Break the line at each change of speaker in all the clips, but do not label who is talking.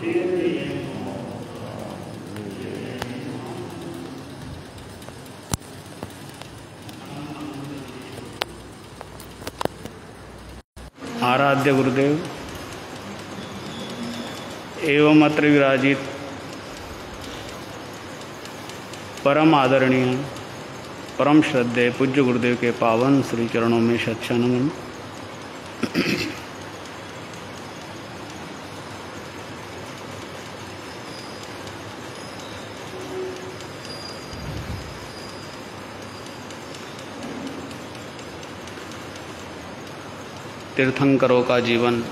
आराध्य गुरुदेव एवं अत्र विराजित परम आदरणीय परम श्रद्धेय पूज्य गुरुदेव के पावन श्री चरणों में सच्चा नमन। तीर्थंकरों का जीवन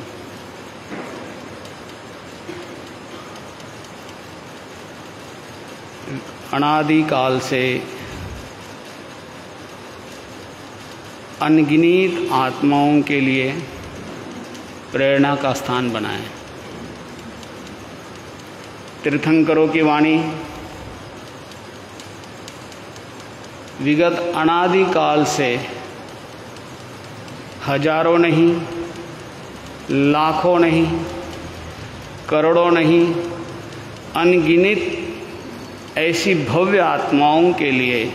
अनादि काल से अनगिनत आत्माओं के लिए प्रेरणा का स्थान बना है। तीर्थंकरों की वाणी विगत अनादि काल से हजारों नहीं, लाखों नहीं, करोड़ों नहीं, अनगिनत ऐसी भव्य आत्माओं के लिए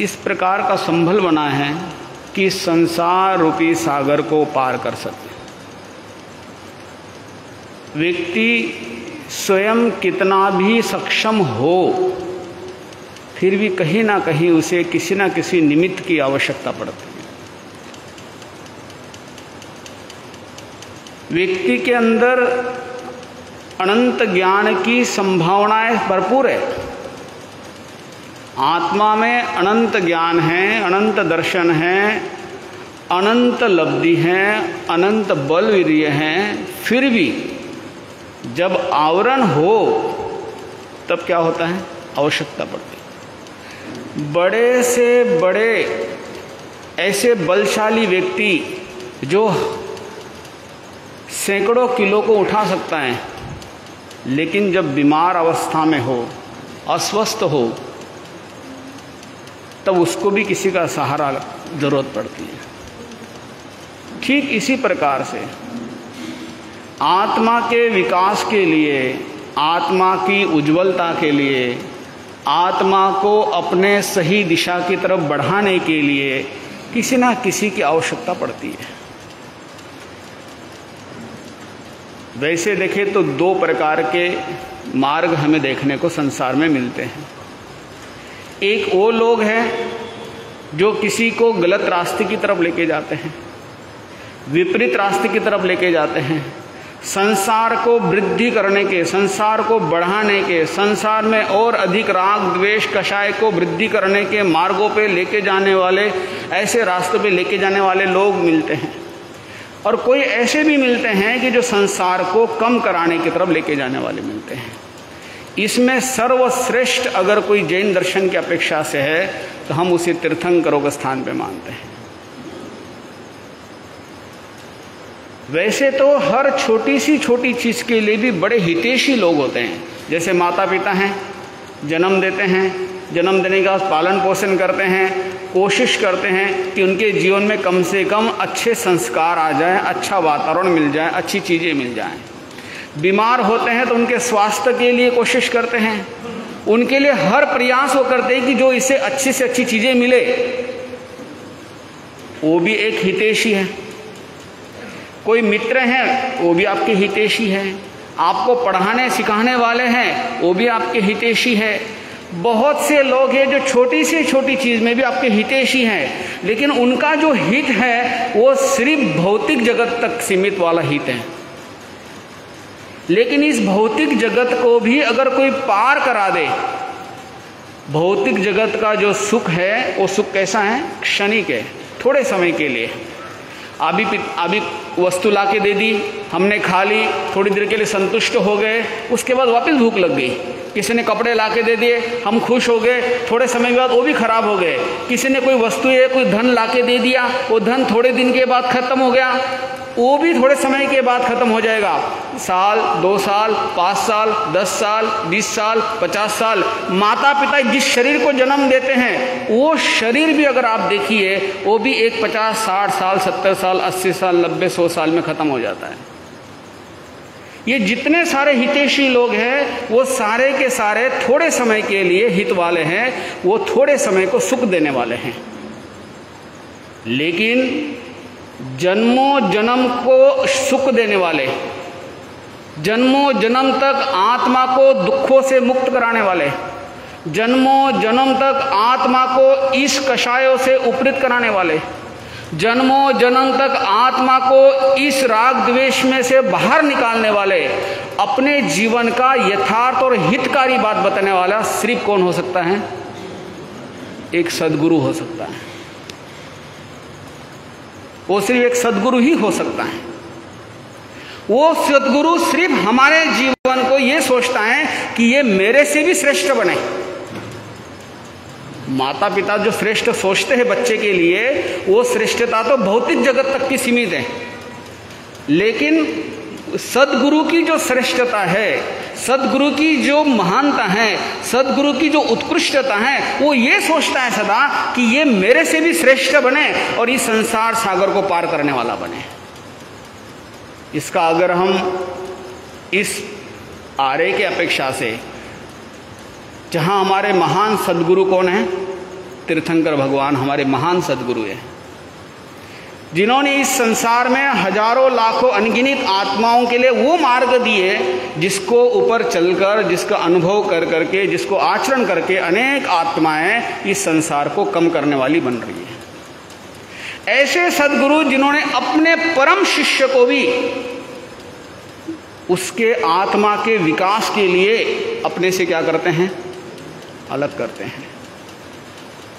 इस प्रकार का संभल बना है कि संसार रूपी सागर को पार कर सके। व्यक्ति स्वयं कितना भी सक्षम हो, फिर भी कहीं ना कहीं उसे किसी ना किसी निमित्त की आवश्यकता पड़ती है। व्यक्ति के अंदर अनंत ज्ञान की संभावनाएं भरपूर है। आत्मा में अनंत ज्ञान है, अनंत दर्शन है, अनंत लब्धि है, अनंत बल वीर्य है। फिर भी जब आवरण हो तब क्या होता है? आवश्यकता पड़ती है। बड़े से बड़े ऐसे बलशाली व्यक्ति जो सैकड़ों किलो को उठा सकता है, लेकिन जब बीमार अवस्था में हो, अस्वस्थ हो, तब उसको भी किसी का सहारा जरूरत पड़ती है। ठीक इसी प्रकार से आत्मा के विकास के लिए, आत्मा की उज्ज्वलता के लिए, आत्मा को अपने सही दिशा की तरफ बढ़ाने के लिए किसी ना किसी की आवश्यकता पड़ती है। वैसे देखें तो दो प्रकार के मार्ग हमें देखने को संसार में मिलते हैं। एक वो लोग हैं जो किसी को गलत रास्ते की तरफ लेके जाते हैं, विपरीत रास्ते की तरफ लेके जाते हैं, संसार को वृद्धि करने के, संसार को बढ़ाने के, संसार में और अधिक राग द्वेष कषाय को वृद्धि करने के मार्गों पे लेके जाने वाले, ऐसे रास्ते पे लेके जाने वाले लोग मिलते हैं। और कोई ऐसे भी मिलते हैं कि जो संसार को कम कराने की तरफ लेके जाने वाले मिलते हैं। इसमें सर्वश्रेष्ठ अगर कोई जैन दर्शन की अपेक्षा से है तो हम उसे तीर्थंकरों के स्थान पे मानते हैं। वैसे तो हर छोटी सी छोटी चीज़ के लिए भी बड़े हितैषी लोग होते हैं। जैसे माता पिता हैं, जन्म देते हैं, जन्म देने के बाद पालन पोषण करते हैं, कोशिश करते हैं कि उनके जीवन में कम से कम अच्छे संस्कार आ जाए, अच्छा वातावरण मिल जाए, अच्छी चीज़ें मिल जाएं। बीमार होते हैं तो उनके स्वास्थ्य के लिए कोशिश करते हैं, उनके लिए हर प्रयास वो करते हैं कि जो इसे अच्छी से अच्छी चीज़ें मिले। वो भी एक हितैषी है। कोई मित्र हैं, वो भी आपके हितैषी हैं। आपको पढ़ाने सिखाने वाले हैं, वो भी आपके हितैषी है। बहुत से लोग हैं जो छोटी से छोटी चीज़ में भी आपके हितैषी हैं, लेकिन उनका जो हित है वो सिर्फ भौतिक जगत तक सीमित वाला हित है। लेकिन इस भौतिक जगत को भी अगर कोई पार करा दे, भौतिक जगत का जो सुख है वो सुख कैसा है? क्षणिक है, थोड़े समय के लिए। अभी वस्तु ला के दे दी, हमने खा ली, थोड़ी देर के लिए संतुष्ट हो गए, उसके बाद वापस भूख लग गई। किसी ने कपड़े ला के दे दिए, हम खुश हो गए, थोड़े समय बाद वो भी खराब हो गए। किसी ने कोई वस्तु या कोई धन ला के दे दिया, वो धन थोड़े दिन के बाद खत्म हो गया, वो भी थोड़े समय के बाद खत्म हो जाएगा। साल, 2 साल, 5 साल, 10 साल, 20 साल, 50 साल। माता पिता जिस शरीर को जन्म देते हैं वो शरीर भी अगर आप देखिए वो भी एक 50, 60 साल, 70 साल, 80 साल, 90, 100 साल में खत्म हो जाता है। ये जितने सारे हितैषी लोग हैं वो सारे के सारे थोड़े समय के लिए हित वाले हैं, वो थोड़े समय को सुख देने वाले हैं। लेकिन जन्मों जन्म को सुख देने वाले, जन्मों जन्म तक आत्मा को दुखों से मुक्त कराने वाले, जन्मों जन्म तक आत्मा को इस कषायों से उपरीत कराने वाले, जन्मों जन्म तक आत्मा को इस राग द्वेष में से बाहर निकालने वाले, अपने जीवन का यथार्थ और हितकारी बात बताने वाला सिर्फ कौन हो सकता है? एक सद्गुरु हो सकता है। वो सिर्फ एक सद्गुरु ही हो सकता है। वो सद्गुरु सिर्फ हमारे जीवन को ये सोचता है कि ये मेरे से भी श्रेष्ठ बने। माता पिता जो श्रेष्ठ सोचते हैं बच्चे के लिए, वो श्रेष्ठता तो भौतिक जगत तक की सीमित है। लेकिन सद्गुरु की जो श्रेष्ठता है, सद्गुरु की जो महानता है, सद्गुरु की जो उत्कृष्टता है, वो ये सोचता है सदा कि ये मेरे से भी श्रेष्ठ बने और इस संसार सागर को पार करने वाला बने। इसका अगर हम इस आरे के अपेक्षा से, जहां हमारे महान सद्गुरु कौन है? तीर्थंकर भगवान हमारे महान सद्गुरु हैं, जिन्होंने इस संसार में हजारों लाखों अनगिनत आत्माओं के लिए वो मार्ग दिए जिसको ऊपर चलकर, जिसका अनुभव कर करके, जिसको आचरण करके अनेक आत्माएं इस संसार को कम करने वाली बन रही है। ऐसे सद्गुरु जिन्होंने अपने परम शिष्य को भी उसके आत्मा के विकास के लिए अपने से क्या करते हैं? अलग करते हैं।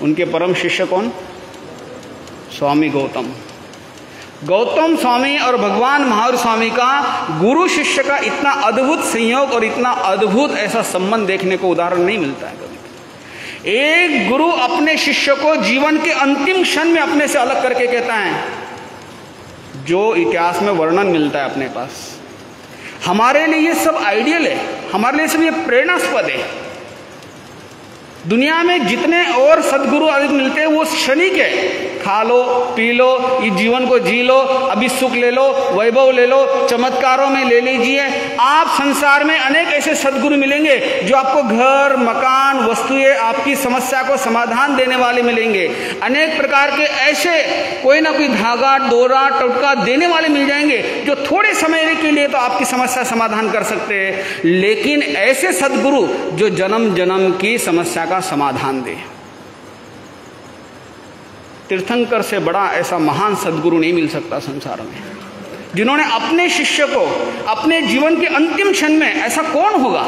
उनके परम शिष्य कौन? स्वामी गौतम। गौतम स्वामी और भगवान महावीर स्वामी का गुरु शिष्य का इतना अद्भुत संयोग और इतना अद्भुत ऐसा संबंध देखने को उदाहरण नहीं मिलता है कभी। एक गुरु अपने शिष्य को जीवन के अंतिम क्षण में अपने से अलग करके कहता है, जो इतिहास में वर्णन मिलता है अपने पास। हमारे लिए ये सब आइडियल है, हमारे लिए सब ये प्रेरणास्पद है। दुनिया में जितने और सद्गुरु अधिक मिलते हैं वो क्षणिक है। खा लो, पी लो, इस जीवन को जी लो, अभी सुख ले लो, वैभव ले लो, चमत्कारों में ले लीजिए। आप संसार में अनेक ऐसे सद्गुरु मिलेंगे जो आपको घर, मकान, वस्तुएं, आपकी समस्या को समाधान देने वाले मिलेंगे। अनेक प्रकार के ऐसे कोई ना कोई धागा, डोरा, टोटका देने वाले मिल जाएंगे जो थोड़े समय के लिए तो आपकी समस्या समाधान कर सकते हैं। लेकिन ऐसे सद्गुरु जो जन्म जन्म की समस्या का समाधान दे, तीर्थंकर से बड़ा ऐसा महान सद्गुरु नहीं मिल सकता संसार में, जिन्होंने अपने शिष्य को अपने जीवन के अंतिम क्षण में, ऐसा कौन होगा?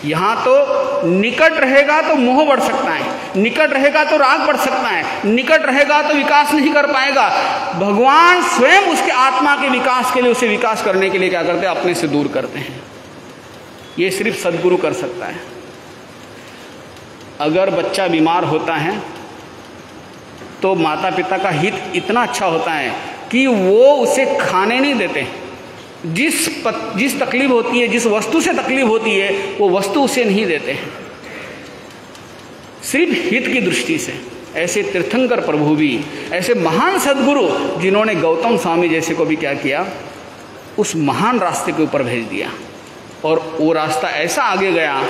यहां तो निकट रहेगा तो मोह बढ़ सकता है, निकट रहेगा तो राग बढ़ सकता है, निकट रहेगा तो विकास नहीं कर पाएगा। भगवान स्वयं उसके आत्मा के विकास के लिए, उसे विकास करने के लिए क्या करते हैं? अपने से दूर करते हैं। ये सिर्फ सद्गुरु कर सकता है। अगर बच्चा बीमार होता है तो माता पिता का हित इतना अच्छा होता है कि वो उसे खाने नहीं देते। जिस तकलीफ होती है, जिस वस्तु से तकलीफ होती है, वो वस्तु उसे नहीं देते हैं, सिर्फ हित की दृष्टि से। ऐसे तीर्थंकर प्रभु भी, ऐसे महान सद्गुरु जिन्होंने गौतम स्वामी जैसे को भी क्या किया? उस महान रास्ते के ऊपर भेज दिया, और वो रास्ता ऐसा आगे गया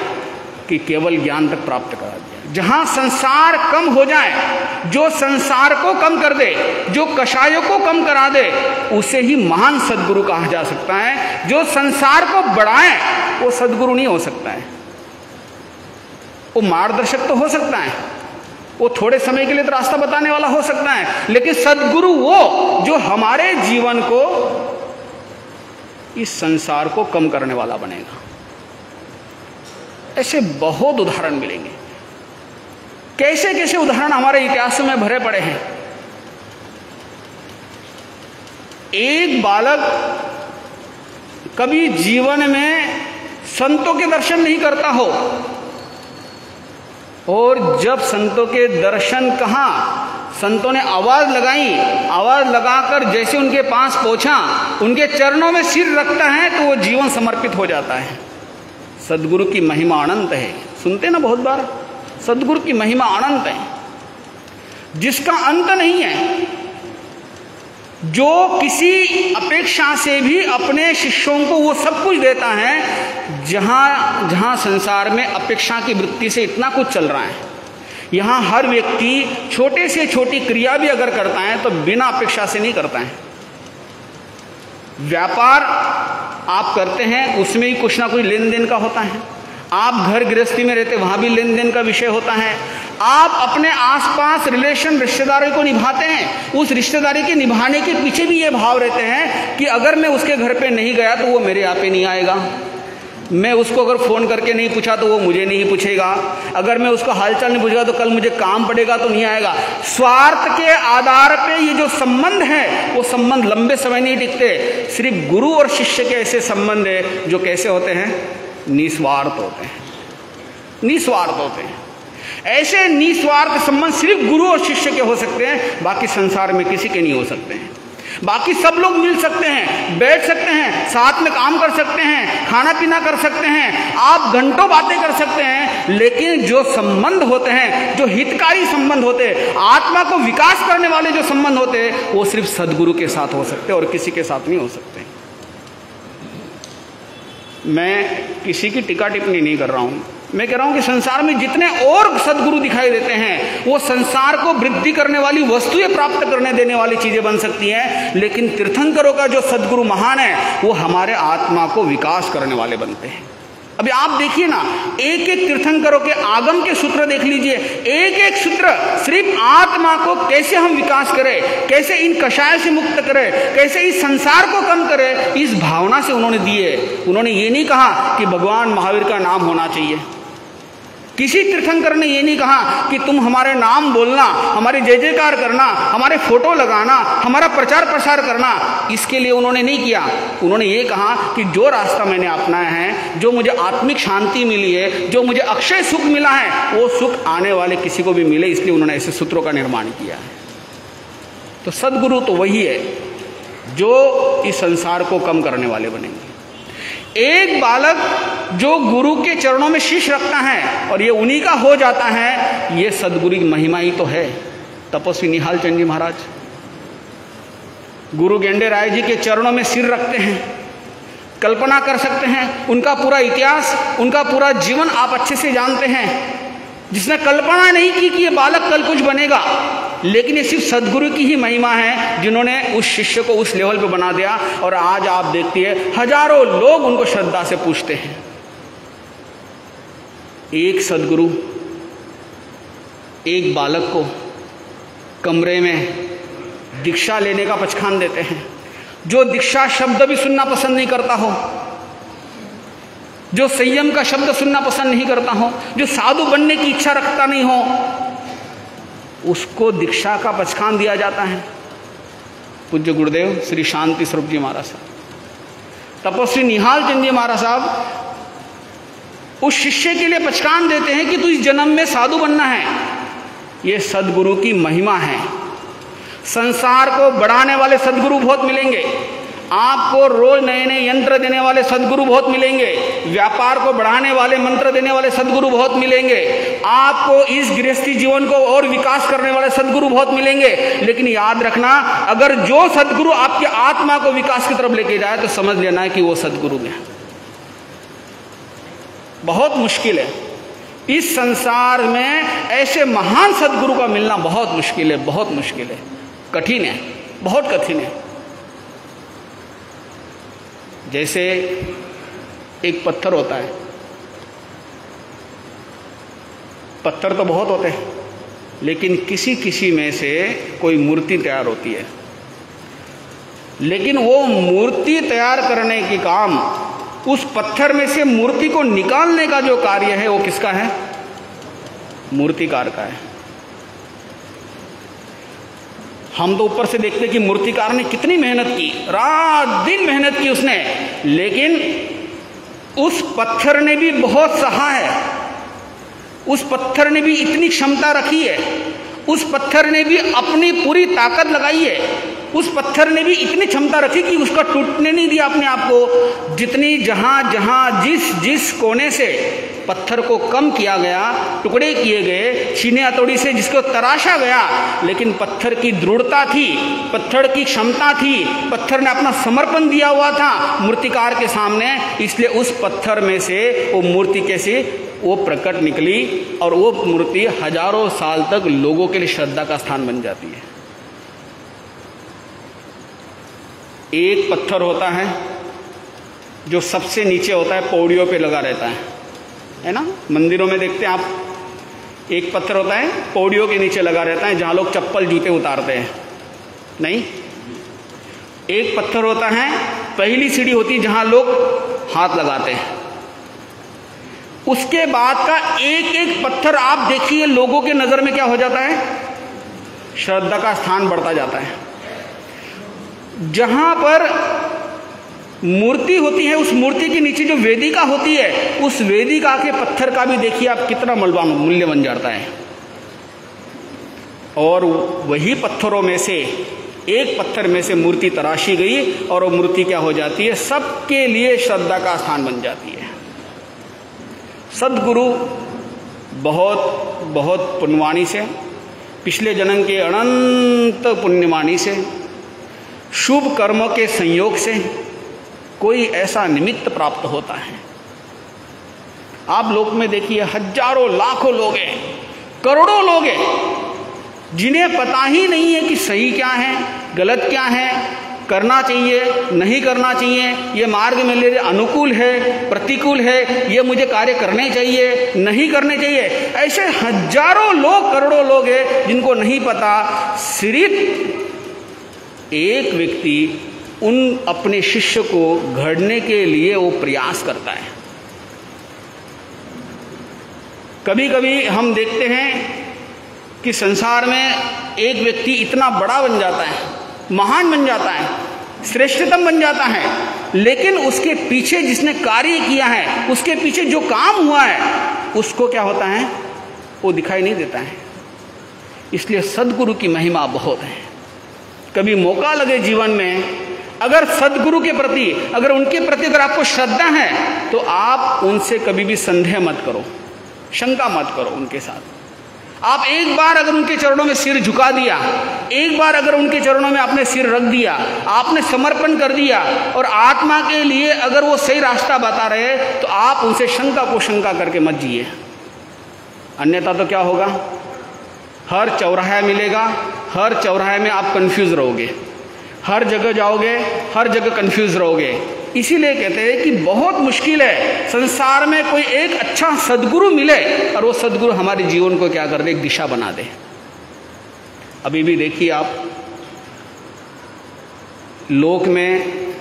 कि केवल ज्ञान तक प्राप्त करा दिया। जहां संसार कम हो जाए, जो संसार को कम कर दे, जो कषायों को कम करा दे, उसे ही महान सद्गुरु कहा जा सकता है। जो संसार को बढ़ाए वो सद्गुरु नहीं हो सकता है। वो मार्गदर्शक तो हो सकता है, वो थोड़े समय के लिए तो रास्ता बताने वाला हो सकता है, लेकिन सद्गुरु वो जो हमारे जीवन को, इस संसार को कम करने वाला बनेगा। ऐसे बहुत उदाहरण मिलेंगे। कैसे कैसे उदाहरण हमारे इतिहास में भरे पड़े हैं। एक बालक कभी जीवन में संतों के दर्शन नहीं करता हो, और जब संतों के दर्शन कहां, संतों ने आवाज लगाई, आवाज लगाकर जैसे उनके पास पहुंचा, उनके चरणों में सिर रखता है तो वो जीवन समर्पित हो जाता है। सदगुरु की महिमा अनंत है। सुनते ना बहुत बार, सदगुरु की महिमा अनंत है, जिसका अंत नहीं है, जो किसी अपेक्षा से भी अपने शिष्यों को वो सब कुछ देता है। जहां जहां संसार में अपेक्षा की वृत्ति से इतना कुछ चल रहा है, यहां हर व्यक्ति छोटे से छोटी क्रिया भी अगर करता है तो बिना अपेक्षा से नहीं करता है। व्यापार आप करते हैं, उसमें ही कुछ ना कुछ लेन देन का होता है। आप घर गृहस्थी में रहते, वहां भी लेन देन का विषय होता है। आप अपने आसपास रिलेशन, रिश्तेदारी को निभाते हैं, उस रिश्तेदारी के निभाने के पीछे भी ये भाव रहते हैं कि अगर मैं उसके घर पे नहीं गया तो वो मेरे यहाँ पे नहीं आएगा, मैं उसको अगर फ़ोन करके नहीं पूछा तो वो मुझे नहीं पूछेगा, अगर मैं उसका हालचाल नहीं पूछेगा तो कल मुझे काम पड़ेगा तो नहीं आएगा। स्वार्थ के आधार पे ये जो संबंध है वो संबंध लंबे समय नहीं टिकते। सिर्फ गुरु और शिष्य के ऐसे संबंध है जो कैसे होते हैं, निस्वार्थ होते हैं, निस्वार्थ होते हैं। ऐसे निस्वार्थ संबंध सिर्फ गुरु और शिष्य के हो सकते हैं, बाकी संसार में किसी के नहीं हो सकते हैं। बाकी सब लोग मिल सकते हैं, बैठ सकते हैं, साथ में काम कर सकते हैं, खाना पीना कर सकते हैं, आप घंटों बातें कर सकते हैं, लेकिन जो संबंध होते हैं, जो हितकारी संबंध होते हैं, आत्मा को विकास करने वाले जो संबंध होते हैं, वो सिर्फ सदगुरु के साथ हो सकते हैं और किसी के साथ नहीं हो सकते। मैं किसी की टीका टिप्पणी नहीं कर रहा हूं, मैं कह रहा हूं कि संसार में जितने और सदगुरु दिखाई देते हैं वो संसार को वृद्धि करने वाली वस्तुएं प्राप्त करने देने वाली चीजें बन सकती हैं, लेकिन तीर्थंकरों का जो सदगुरु महान है वो हमारे आत्मा को विकास करने वाले बनते हैं। अभी आप देखिए ना, एक एक तीर्थंकरों के आगम के सूत्र देख लीजिए, एक एक सूत्र सिर्फ आत्मा को कैसे हम विकास करें, कैसे इन कषाय से मुक्त करें, कैसे इस संसार को कम करें, इस भावना से उन्होंने दिए। उन्होंने ये नहीं कहा कि भगवान महावीर का नाम होना चाहिए, किसी तीर्थंकर ने ये नहीं कहा कि तुम हमारे नाम बोलना, हमारे जय जयकार करना, हमारे फोटो लगाना, हमारा प्रचार प्रसार करना, इसके लिए उन्होंने नहीं किया। उन्होंने ये कहा कि जो रास्ता मैंने अपनाया है, जो मुझे आत्मिक शांति मिली है, जो मुझे अक्षय सुख मिला है, वो सुख आने वाले किसी को भी मिले, इसलिए उन्होंने ऐसे सूत्रों का निर्माण किया है। तो सदगुरु तो वही है जो इस संसार को कम करने वाले बनेंगे। एक बालक जो गुरु के चरणों में शीश रखता है और ये उन्हीं का हो जाता है, ये सदगुरु की महिमा ही तो है। तपस्वी निहाल चंद जी महाराज गुरु गेंडे राय जी के चरणों में सिर रखते हैं। कल्पना कर सकते हैं उनका पूरा इतिहास, उनका पूरा जीवन आप अच्छे से जानते हैं, जिसने कल्पना नहीं की कि ये बालक कल कुछ बनेगा, लेकिन ये सिर्फ सदगुरु की ही महिमा है जिन्होंने उस शिष्य को उस लेवल पे बना दिया। और आज आप देखती है हजारों लोग उनको श्रद्धा से पूछते हैं। एक सदगुरु एक बालक को कमरे में दीक्षा लेने का पचखान देते हैं, जो दीक्षा शब्द भी सुनना पसंद नहीं करता हो, जो संयम का शब्द सुनना पसंद नहीं करता हो, जो साधु बनने की इच्छा रखता नहीं हो, उसको दीक्षा का पचखान दिया जाता है। पूज्य गुरुदेव श्री शांति स्वरूप जी महाराज साहब, तपस्वी निहाल चंद जी महाराज साहब उस शिष्य के लिए पचखान देते हैं कि तू इस जन्म में साधु बनना है। ये सदगुरु की महिमा है। संसार को बढ़ाने वाले सदगुरु बहुत मिलेंगे, आपको रोज नए नए यंत्र देने वाले सदगुरु बहुत मिलेंगे, व्यापार को बढ़ाने वाले मंत्र देने वाले सदगुरु बहुत मिलेंगे, आपको इस गृहस्थी जीवन को और विकास करने वाले सदगुरु बहुत मिलेंगे। लेकिन याद रखना, अगर जो सदगुरु आपकी आत्मा को विकास की तरफ लेके जाए तो समझ लेना है कि वो सदगुरु है। बहुत मुश्किल है इस संसार में ऐसे महान सदगुरु का मिलना, बहुत मुश्किल है, बहुत मुश्किल है, कठिन है, बहुत कठिन है। जैसे एक पत्थर होता है, पत्थर तो बहुत होते हैं, लेकिन किसी किसी में से कोई मूर्ति तैयार होती है, लेकिन वो मूर्ति तैयार करने के काम, उस पत्थर में से मूर्ति को निकालने का जो कार्य है वो किसका है? मूर्तिकार का है। हम तो ऊपर से देखते कि मूर्तिकार ने कितनी मेहनत की, रात दिन मेहनत की उसने, लेकिन उस पत्थर ने भी बहुत सहा है, उस पत्थर ने भी इतनी क्षमता रखी है, उस पत्थर ने भी अपनी पूरी ताकत लगाई है, उस पत्थर ने भी इतनी क्षमता रखी कि उसका टूटने नहीं दिया अपने आप को। जितनी जहां जहां जिस जिस कोने से पत्थर को कम किया गया, टुकड़े किए गए, छीने हथौड़ी से जिसको तराशा गया, लेकिन पत्थर की दृढ़ता थी, पत्थर की क्षमता थी, पत्थर ने अपना समर्पण दिया हुआ था मूर्तिकार के सामने, इसलिए उस पत्थर में से वो मूर्ति कैसे वो प्रकट निकली और वो मूर्ति हजारों साल तक लोगों के लिए श्रद्धा का स्थान बन जाती है। एक पत्थर होता है जो सबसे नीचे होता है, पौड़ियों पे लगा रहता है ना, मंदिरों में देखते हैं आप, एक पत्थर होता है पौड़ियों के नीचे लगा रहता है जहां लोग चप्पल जूते उतारते हैं, नहीं। एक पत्थर होता है पहली सीढ़ी होती है जहां लोग हाथ लगाते हैं। उसके बाद का एक एक पत्थर आप देखिए लोगों के नजर में क्या हो जाता है, श्रद्धा का स्थान बढ़ता जाता है। जहां पर मूर्ति होती है उस मूर्ति के नीचे जो वेदिका होती है, उस वेदिका के पत्थर का भी देखिए आप कितना मूल्य बन जाता है। और वही पत्थरों में से एक पत्थर में से मूर्ति तराशी गई और वो मूर्ति क्या हो जाती है, सबके लिए श्रद्धा का स्थान बन जाती है। सद्गुरु बहुत बहुत पुण्यवाणी से, पिछले जन्म के अनंत पुण्यवाणी से, शुभ कर्मों के संयोग से कोई ऐसा निमित्त प्राप्त होता है। आप लोक में देखिए हजारों लाखों लोग हैं, करोड़ों लोग हैं जिन्हें पता ही नहीं है कि सही क्या है, गलत क्या है, करना चाहिए नहीं करना चाहिए, ये मार्ग मेरे लिए अनुकूल है प्रतिकूल है, ये मुझे कार्य करने चाहिए नहीं करने चाहिए। ऐसे हजारों लोग करोड़ों लोग हैं जिनको नहीं पता। सिर्फ एक व्यक्ति उन अपने शिष्य को घड़ने के लिए वो प्रयास करता है। कभी कभी हम देखते हैं कि संसार में एक व्यक्ति इतना बड़ा बन जाता है, महान बन जाता है, श्रेष्ठतम बन जाता है, लेकिन उसके पीछे जिसने कार्य किया है, उसके पीछे जो काम हुआ है, उसको क्या होता है, वो दिखाई नहीं देता है। इसलिए सद्गुरु की महिमा बहुत है। कभी मौका लगे जीवन में, अगर सद्गुरु के प्रति, अगर उनके प्रति अगर आपको श्रद्धा है, तो आप उनसे कभी भी संदेह मत करो, शंका मत करो उनके साथ। आप एक बार अगर उनके चरणों में सिर झुका दिया, एक बार अगर उनके चरणों में आपने सिर रख दिया, आपने समर्पण कर दिया और आत्मा के लिए अगर वो सही रास्ता बता रहे, तो आप उनसे शंका को शंका करके मत जिए। अन्यथा तो क्या होगा, हर चौराहा मिलेगा, हर चौराहे में आप कंफ्यूज रहोगे, हर जगह जाओगे, हर जगह कंफ्यूज रहोगे। इसीलिए कहते हैं कि बहुत मुश्किल है संसार में कोई एक अच्छा सद्गुरु मिले और वो सद्गुरु हमारे जीवन को क्या कर दे, एक दिशा बना दे। अभी भी देखिए आप, लोक में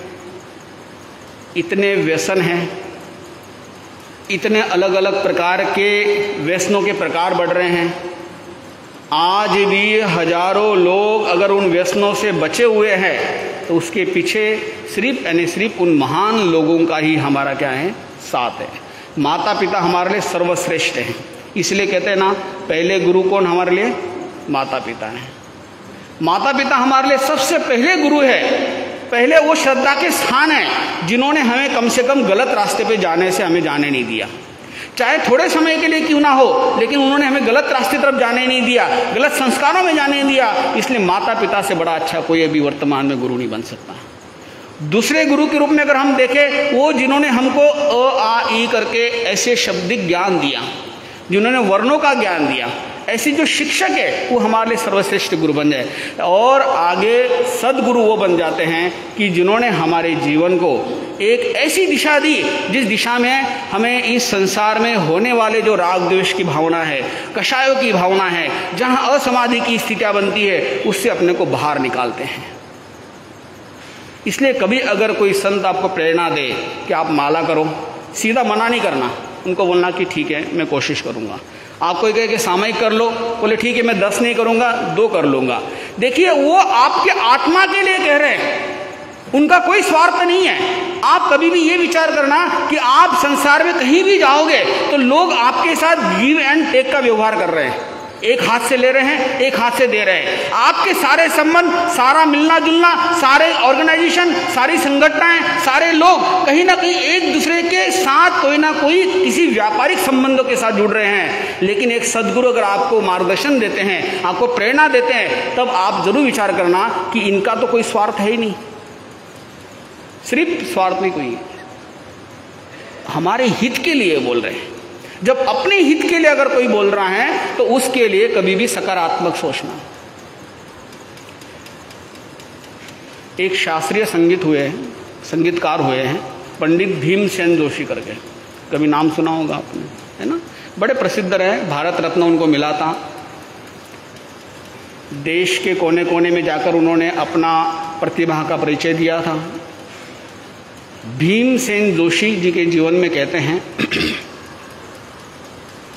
इतने व्यसन हैं, इतने अलग अलग प्रकार के व्यसनों के प्रकार बढ़ रहे हैं। आज भी हजारों लोग अगर उन व्यसनों से बचे हुए हैं, तो उसके पीछे सिर्फ उन महान लोगों का ही हमारा क्या है, साथ है। माता पिता हमारे लिए सर्वश्रेष्ठ हैं। इसलिए कहते हैं ना, पहले गुरु कौन हमारे लिए, माता पिता हैं। माता पिता हमारे लिए सबसे पहले गुरु है, पहले वो श्रद्धा के स्थान है जिन्होंने हमें कम से कम गलत रास्ते पे जाने से हमें जाने नहीं दिया। चाहे थोड़े समय के लिए क्यों ना हो, लेकिन उन्होंने हमें गलत रास्ते तरफ जाने नहीं दिया, गलत संस्कारों में जाने नहीं दिया। इसलिए माता पिता से बड़ा अच्छा कोई अभी वर्तमान में गुरु नहीं बन सकता। दूसरे गुरु के रूप में अगर हम देखें, वो जिन्होंने हमको अ आ ई करके ऐसे शब्दिक ज्ञान दिया, जिन्होंने वर्णों का ज्ञान दिया, ऐसी जो शिक्षक है वो हमारे लिए सर्वश्रेष्ठ गुरु बन जाए। और आगे सद्गुरु वो बन जाते हैं कि जिन्होंने हमारे जीवन को एक ऐसी दिशा दी जिस दिशा में हमें इस संसार में होने वाले जो राग द्वेष की भावना है, कषायों की भावना है, जहाँ असमाधि की स्थितियाँ बनती है, उससे अपने को बाहर निकालते हैं। इसलिए कभी अगर कोई संत आपको प्रेरणा दे कि आप माला करो, सीधा मना नहीं करना, उनको बोलना कि ठीक है मैं कोशिश करूँगा। आप कोई कहे कि सामयिक कर लो, बोले ठीक है मैं 10 नहीं करूँगा 2 कर लूँगा। देखिए वो आपके आत्मा के लिए कह रहे हैं, उनका कोई स्वार्थ नहीं है। आप कभी भी ये विचार करना कि आप संसार में कहीं भी जाओगे तो लोग आपके साथ गिव एंड टेक का व्यवहार कर रहे हैं। एक हाथ से ले रहे हैं, एक हाथ से दे रहे हैं। आपके सारे संबंध, सारा मिलना जुलना, सारे ऑर्गेनाइजेशन, सारी संगठनाएं, सारे लोग कहीं ना कहीं एक दूसरे के साथ कोई ना कोई किसी व्यापारिक संबंधों के साथ जुड़ रहे हैं। लेकिन एक सदगुरु अगर आपको मार्गदर्शन देते हैं, आपको प्रेरणा देते हैं, तब आप जरूर विचार करना कि इनका तो कोई स्वार्थ है ही नहीं, सिर्फ स्वार्थ नहीं, कोई हमारे हित के लिए बोल रहे हैं। जब अपने हित के लिए अगर कोई बोल रहा है तो उसके लिए कभी भी सकारात्मक सोचना। एक शास्त्रीय संगीतकार हुए हैं पंडित भीमसेन जोशी करके, कभी नाम सुना होगा आपने, है ना? बड़े प्रसिद्ध रहे, भारत रत्न उनको मिला था। देश के कोने कोने में जाकर उन्होंने अपना प्रतिभा का परिचय दिया था। भीमसेन जोशी जी के जीवन में कहते हैं,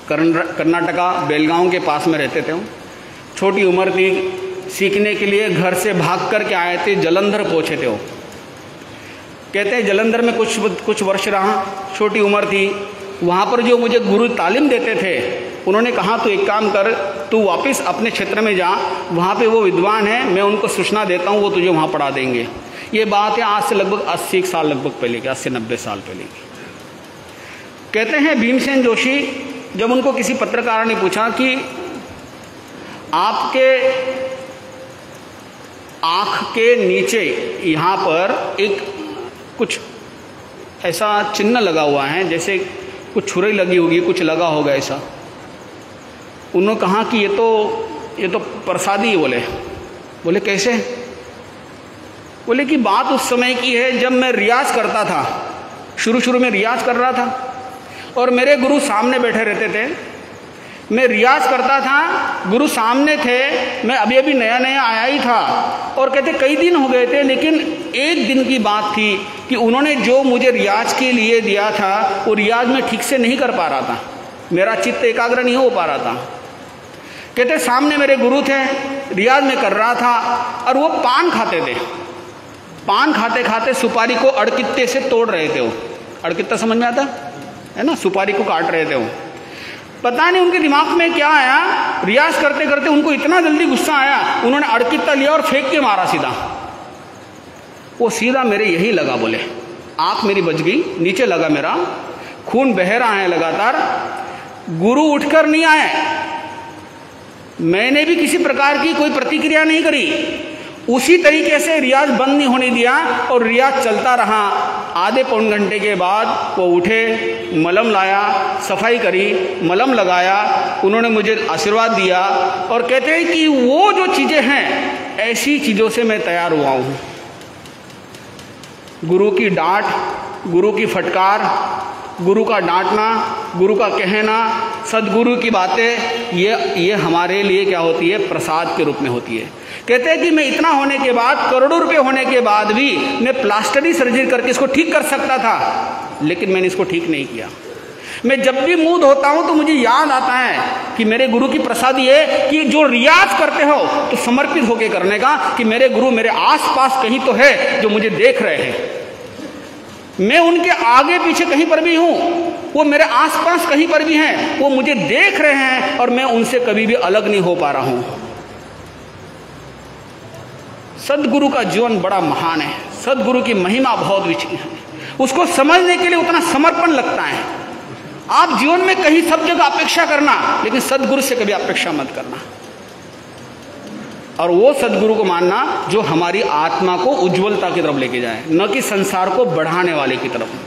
कर्नाटका बेलगांव के पास में रहते थे वो, छोटी उम्र थी, सीखने के लिए घर से भाग कर के आए थे, जलंधर पहुँचे थे वो। कहते हैं जलंधर में कुछ वर्ष रहा, छोटी उम्र थी। वहाँ पर जो मुझे गुरु तालीम देते थे उन्होंने कहा तू एक काम कर, तू वापस अपने क्षेत्र में जा, वहाँ पे वो विद्वान है, मैं उनको सूचना देता हूँ, वो तुझे वहाँ पढ़ा देंगे। ये बात है आज से लगभग 80 साल लगभग पहले की, 80-90 साल पहले की। कहते हैं भीमसेन जोशी, जब उनको किसी पत्रकार ने पूछा कि आपके आँख के नीचे यहाँ पर एक कुछ ऐसा चिन्ह लगा हुआ है, जैसे कुछ छुरी लगी होगी, कुछ लगा होगा ऐसा। उन्होंने कहा कि ये तो प्रसादी है। बोले कैसे? बोले कि बात उस समय की है जब मैं रियाज करता था, शुरू में रियाज कर रहा था और मेरे गुरु सामने बैठे रहते थे। मैं रियाज करता था, गुरु सामने थे, मैं अभी अभी नया आया ही था और कहते कई दिन हो गए थे, लेकिन एक दिन की बात थी कि उन्होंने जो मुझे रियाज के लिए दिया था वो रियाज में ठीक से नहीं कर पा रहा था, मेरा चित्त एकाग्र नहीं हो पा रहा था। कहते सामने मेरे गुरु थे, रियाज में कर रहा था और वो पान खाते थे। पान खाते खाते सुपारी को अड़कित्ते से तोड़ रहे थे वो। अड़कित्ता समझ में आता है ना? सुपारी को काट रहे थे वो। पता नहीं उनके दिमाग में क्या आया, रियाज करते करते उनको इतना जल्दी गुस्सा आया, उन्होंने अड़कित्ता लिया और फेंक के मारा सीधा। वो सीधा मेरे यही लगा। बोले आँख मेरी बच गई, नीचे लगा, मेरा खून बह रहा है लगातार। गुरु उठकर नहीं आए, मैंने भी किसी प्रकार की कोई प्रतिक्रिया नहीं करी। उसी तरीके से रियाज बंद नहीं होने दिया और रियाज चलता रहा। आधे पौन घंटे के बाद वो उठे, मलम लाया, सफाई करी, मलम लगाया, उन्होंने मुझे आशीर्वाद दिया और कहते हैं कि वो जो चीज़ें हैं ऐसी चीज़ों से मैं तैयार हुआ हूँ। गुरु की डांट, गुरु की फटकार, गुरु का डांटना, गुरु का कहना, सदगुरु की बातें, ये हमारे लिए क्या होती है? प्रसाद के रूप में होती है। कहते हैं कि मैं इतना होने के बाद, करोड़ों रुपए होने के बाद भी मैं प्लास्टरी सर्जरी करके इसको ठीक कर सकता था, लेकिन मैंने इसको ठीक नहीं किया। मैं जब भी मुँह धोता हूँ तो मुझे याद आता है कि मेरे गुरु की प्रसादी है कि जो रियाज करते हो तो समर्पित होकर करने का, कि मेरे गुरु मेरे आसपास कहीं तो है जो मुझे देख रहे हैं। मैं उनके आगे पीछे कहीं पर भी हूँ, वो मेरे आसपास कहीं पर भी हैं, वो मुझे देख रहे हैं और मैं उनसे कभी भी अलग नहीं हो पा रहा हूँ। सदगुरु का जीवन बड़ा महान है, सदगुरु की महिमा बहुत विचित्र है, उसको समझने के लिए उतना समर्पण लगता है। आप जीवन में कहीं सब जगह अपेक्षा करना, लेकिन सदगुरु से कभी अपेक्षा मत करना। और वो सदगुरु को मानना जो हमारी आत्मा को उज्ज्वलता की तरफ लेके जाए, न कि संसार को बढ़ाने वाले की तरफ।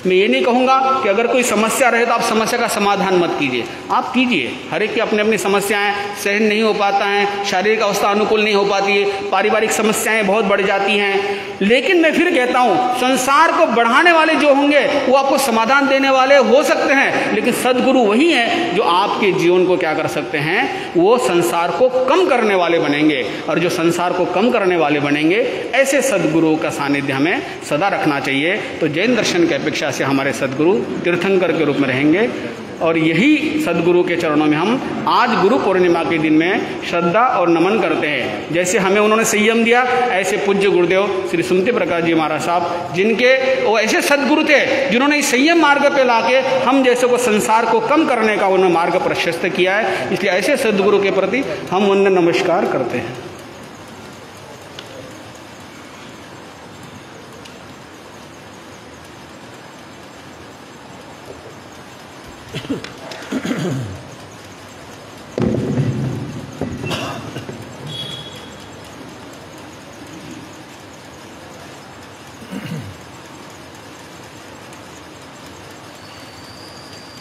मैं ये नहीं कहूँगा कि अगर कोई समस्या रहे तो आप समस्या का समाधान मत कीजिए, आप कीजिए। हर एक की अपनी अपनी समस्याएं, सहन नहीं हो पाता है, शारीरिक अवस्था अनुकूल नहीं हो पाती है, पारिवारिक समस्याएं बहुत बढ़ जाती हैं। लेकिन मैं फिर कहता हूँ, संसार को बढ़ाने वाले जो होंगे वो आपको समाधान देने वाले हो सकते हैं, लेकिन सदगुरु वही है जो आपके जीवन को क्या कर सकते हैं? वो संसार को कम करने वाले बनेंगे। और जो संसार को कम करने वाले बनेंगे, ऐसे सदगुरुओं का सानिध्य हमें सदा रखना चाहिए। तो जैन दर्शन की अपेक्षा से हमारे सदगुरु तीर्थंकर के रूप में रहेंगे। और यही सद्गुरु के चरणों में हम आज गुरु पूर्णिमा के दिन में श्रद्धा और नमन करते हैं। जैसे हमें उन्होंने संयम दिया, ऐसे पूज्य गुरुदेव श्री सुमति प्रकाश जी महाराज साहब, जिनके वो ऐसे सद्गुरु थे जिन्होंने इस संयम मार्ग पे लाके हम जैसे को संसार को कम करने का उन्होंने मार्ग प्रशस्त किया है। इसलिए ऐसे सद्गुरु के प्रति हम उन्हें नमस्कार करते हैं।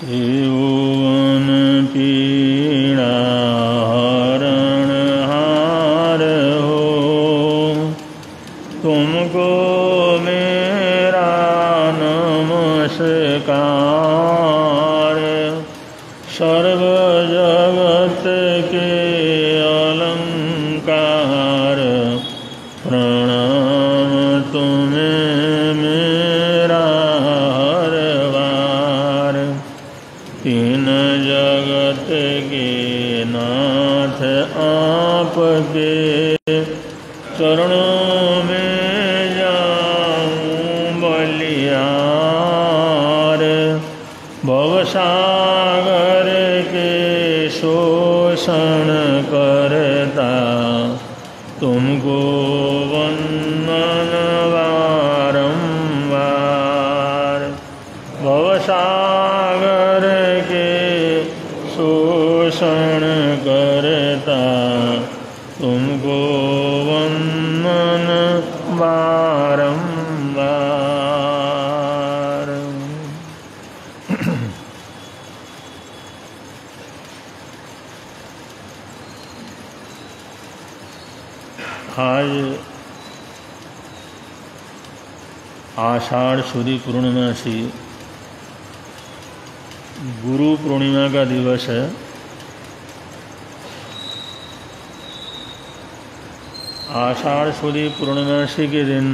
त्रिभुवन पीड़ा हरणहार हो, तुमको मेरा नमस्कार। सर्व जगत के अलंकार, प्रणाम तुम्हें मेरा हर बार। तीन जगत के नाथ आपके चरणों में जाऊं बलिहार। भवसागर के शोषण करता तुमको वंदन बारंबार। भवसागर के शोषण करता तुमको वंदन बारंबार। आज आषाढ़ शुदी पूर्णिमासी गुरु पूर्णिमा का दिवस है। आषाढ़ शुदी पूर्णिमासी के दिन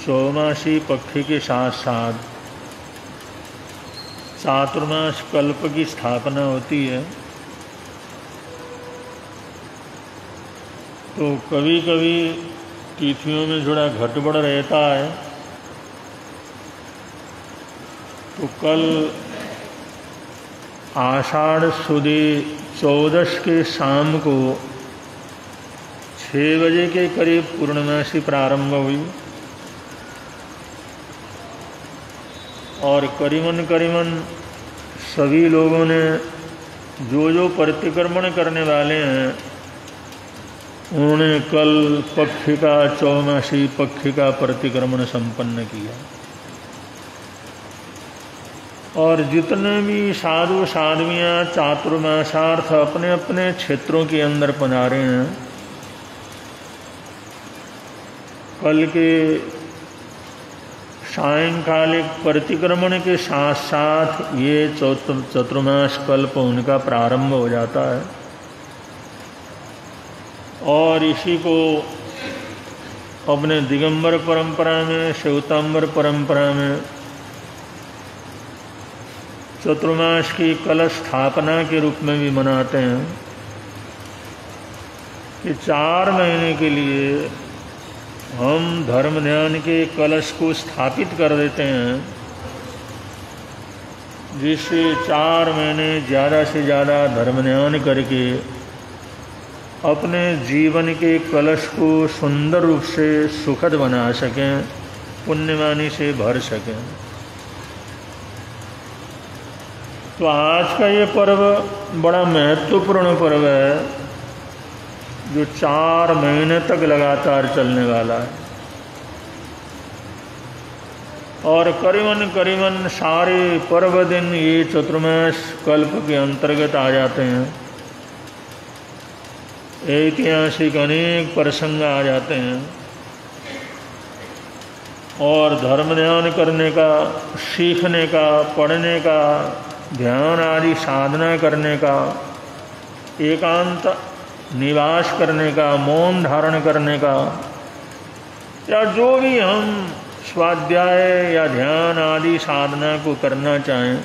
चौमासी पक्षी के साथ साथ चातुर्मास कल्प की स्थापना होती है। तो कभी कभी तिथियों में थोड़ा घटबड़ रहता है। तो कल आषाढ़ शुदी 14 के शाम को 6 बजे के करीब पूर्णिमासी प्रारंभ हुई और करीबन सभी लोगों ने जो प्रतिक्रमण करने वाले हैं उन्होंने कल पक्षी का चौमासी पक्षी का प्रतिक्रमण संपन्न किया। और जितने भी साधु साध्वियाँ चातुर्मासार्थ अपने अपने क्षेत्रों के अंदर पधारे हैं, कल के सायंकालिक प्रतिक्रमण के साथ साथ ये चतुर्मास कल्प उनका प्रारंभ हो जाता है। और इसी को अपने दिगंबर परंपरा में, श्वेतांबर परंपरा में चतुर्मास की कलश स्थापना के रूप में भी मनाते हैं कि 4 महीने के लिए हम धर्म ध्यान के कलश को स्थापित कर देते हैं, जिससे 4 महीने ज़्यादा से ज़्यादा धर्म ध्यान करके अपने जीवन के कलश को सुंदर रूप से सुखद बना सकें, पुण्यवानी से भर सकें। तो आज का ये पर्व बड़ा महत्वपूर्ण पर्व है जो 4 महीने तक लगातार चलने वाला है। और करीबन सारे पर्व दिन ये चतुर्मास कल्प के अंतर्गत आ जाते हैं। ऐतिहासिक अनेक प्रसंग आ जाते हैं और धर्म ध्यान करने का, सीखने का, पढ़ने का, ध्यान आदि साधना करने का, एकांत निवास करने का, मौन धारण करने का, या जो भी हम स्वाध्याय या ध्यान आदि साधना को करना चाहें,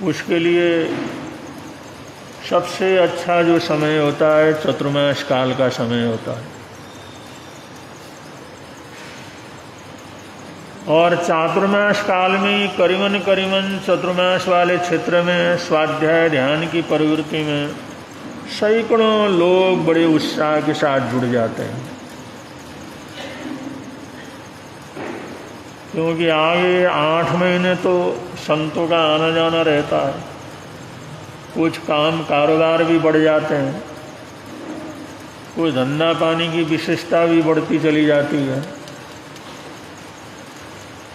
उसके लिए सबसे अच्छा जो समय होता है चतुर्मास काल का समय होता है। और चातुर्मास काल में करीबन चतुर्मास वाले क्षेत्र में स्वाध्याय ध्यान की प्रवृत्ति में सैकड़ों लोग बड़े उत्साह के साथ जुड़ जाते हैं, क्योंकि आगे 8 महीने तो संतों का आना जाना रहता है, कुछ काम कारोबार भी बढ़ जाते हैं, कुछ धंधा पानी की विशेषता भी बढ़ती चली जाती है।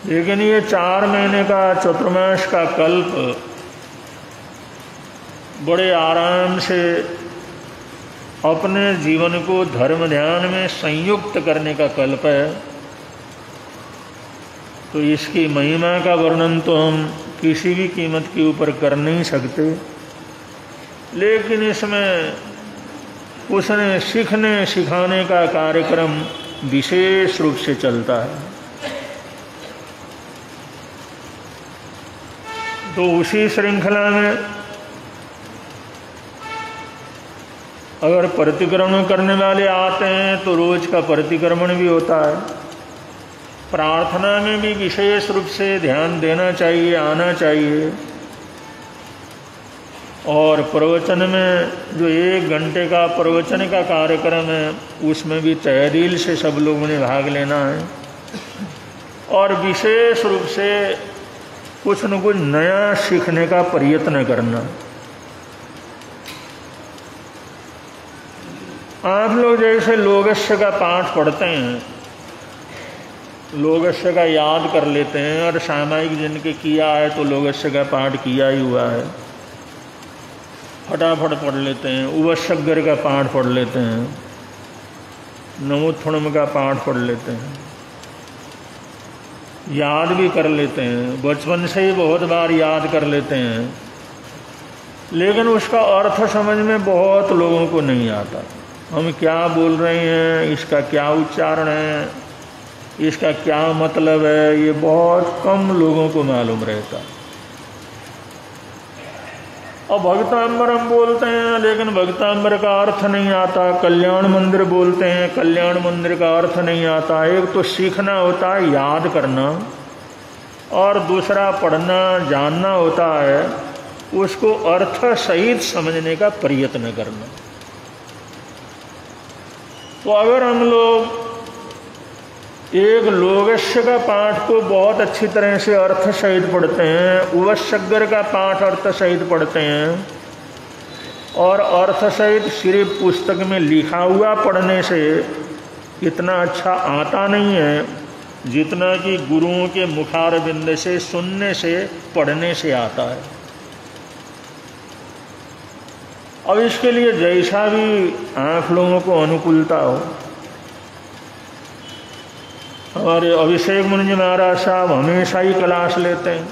लेकिन ये 4 महीने का चतुर्मास का कल्प बड़े आराम से अपने जीवन को धर्म ध्यान में संयुक्त करने का कल्प है। तो इसकी महिमा का वर्णन तो हम किसी भी कीमत के ऊपर कर नहीं सकते, लेकिन इसमें उसने सीखने सिखाने का कार्यक्रम विशेष रूप से चलता है। तो उसी श्रृंखला में अगर प्रतिक्रमण करने वाले आते हैं तो रोज का प्रतिक्रमण भी होता है। प्रार्थना में भी विशेष रूप से ध्यान देना चाहिए, आना चाहिए। और प्रवचन में जो 1 घंटे का प्रवचन का कार्यक्रम है उसमें भी तहे दिल से सब लोगों ने भाग लेना है और विशेष रूप से कुछ न कुछ नया सीखने का प्रयत्न करना। आप लोग जैसे लोगस्य का पाठ पढ़ते हैं, लोगस्य का याद कर लेते हैं और सामायिक जिनके किया है तो लोगस्य का पाठ किया ही हुआ है, फटाफट पढ़ लेते हैं। उवसग्गर का पाठ पढ़ लेते हैं, नमोत्थुणम का पाठ पढ़ लेते हैं, याद भी कर लेते हैं, बचपन से ही बहुत बार याद कर लेते हैं, लेकिन उसका अर्थ समझ में बहुत लोगों को नहीं आता। हम क्या बोल रहे हैं, इसका क्या उच्चारण है, इसका क्या मतलब है, ये बहुत कम लोगों को मालूम रहता। और भक्तांबर हम बोलते हैं, लेकिन भक्तांबर का अर्थ नहीं आता। कल्याण मंदिर बोलते हैं, कल्याण मंदिर का अर्थ नहीं आता। एक तो सीखना होता है, याद करना, और दूसरा पढ़ना जानना होता है, उसको अर्थ सहित समझने का प्रयत्न करना। तो अगर हम लोग एक लोगस्य का पाठ को बहुत अच्छी तरह से अर्थ सहित पढ़ते हैं, उवसग्गर का पाठ अर्थ सहित पढ़ते हैं, और अर्थ सहित सिर्फ पुस्तक में लिखा हुआ पढ़ने से इतना अच्छा आता नहीं है जितना कि गुरुओं के मुखारबिंद से सुनने से पढ़ने से आता है। अब इसके लिए जैसा भी आप लोगों को अनुकूलता हो, हमारे अभिषेक मुनि जी महाराज साहब हमेशा ही क्लास लेते हैं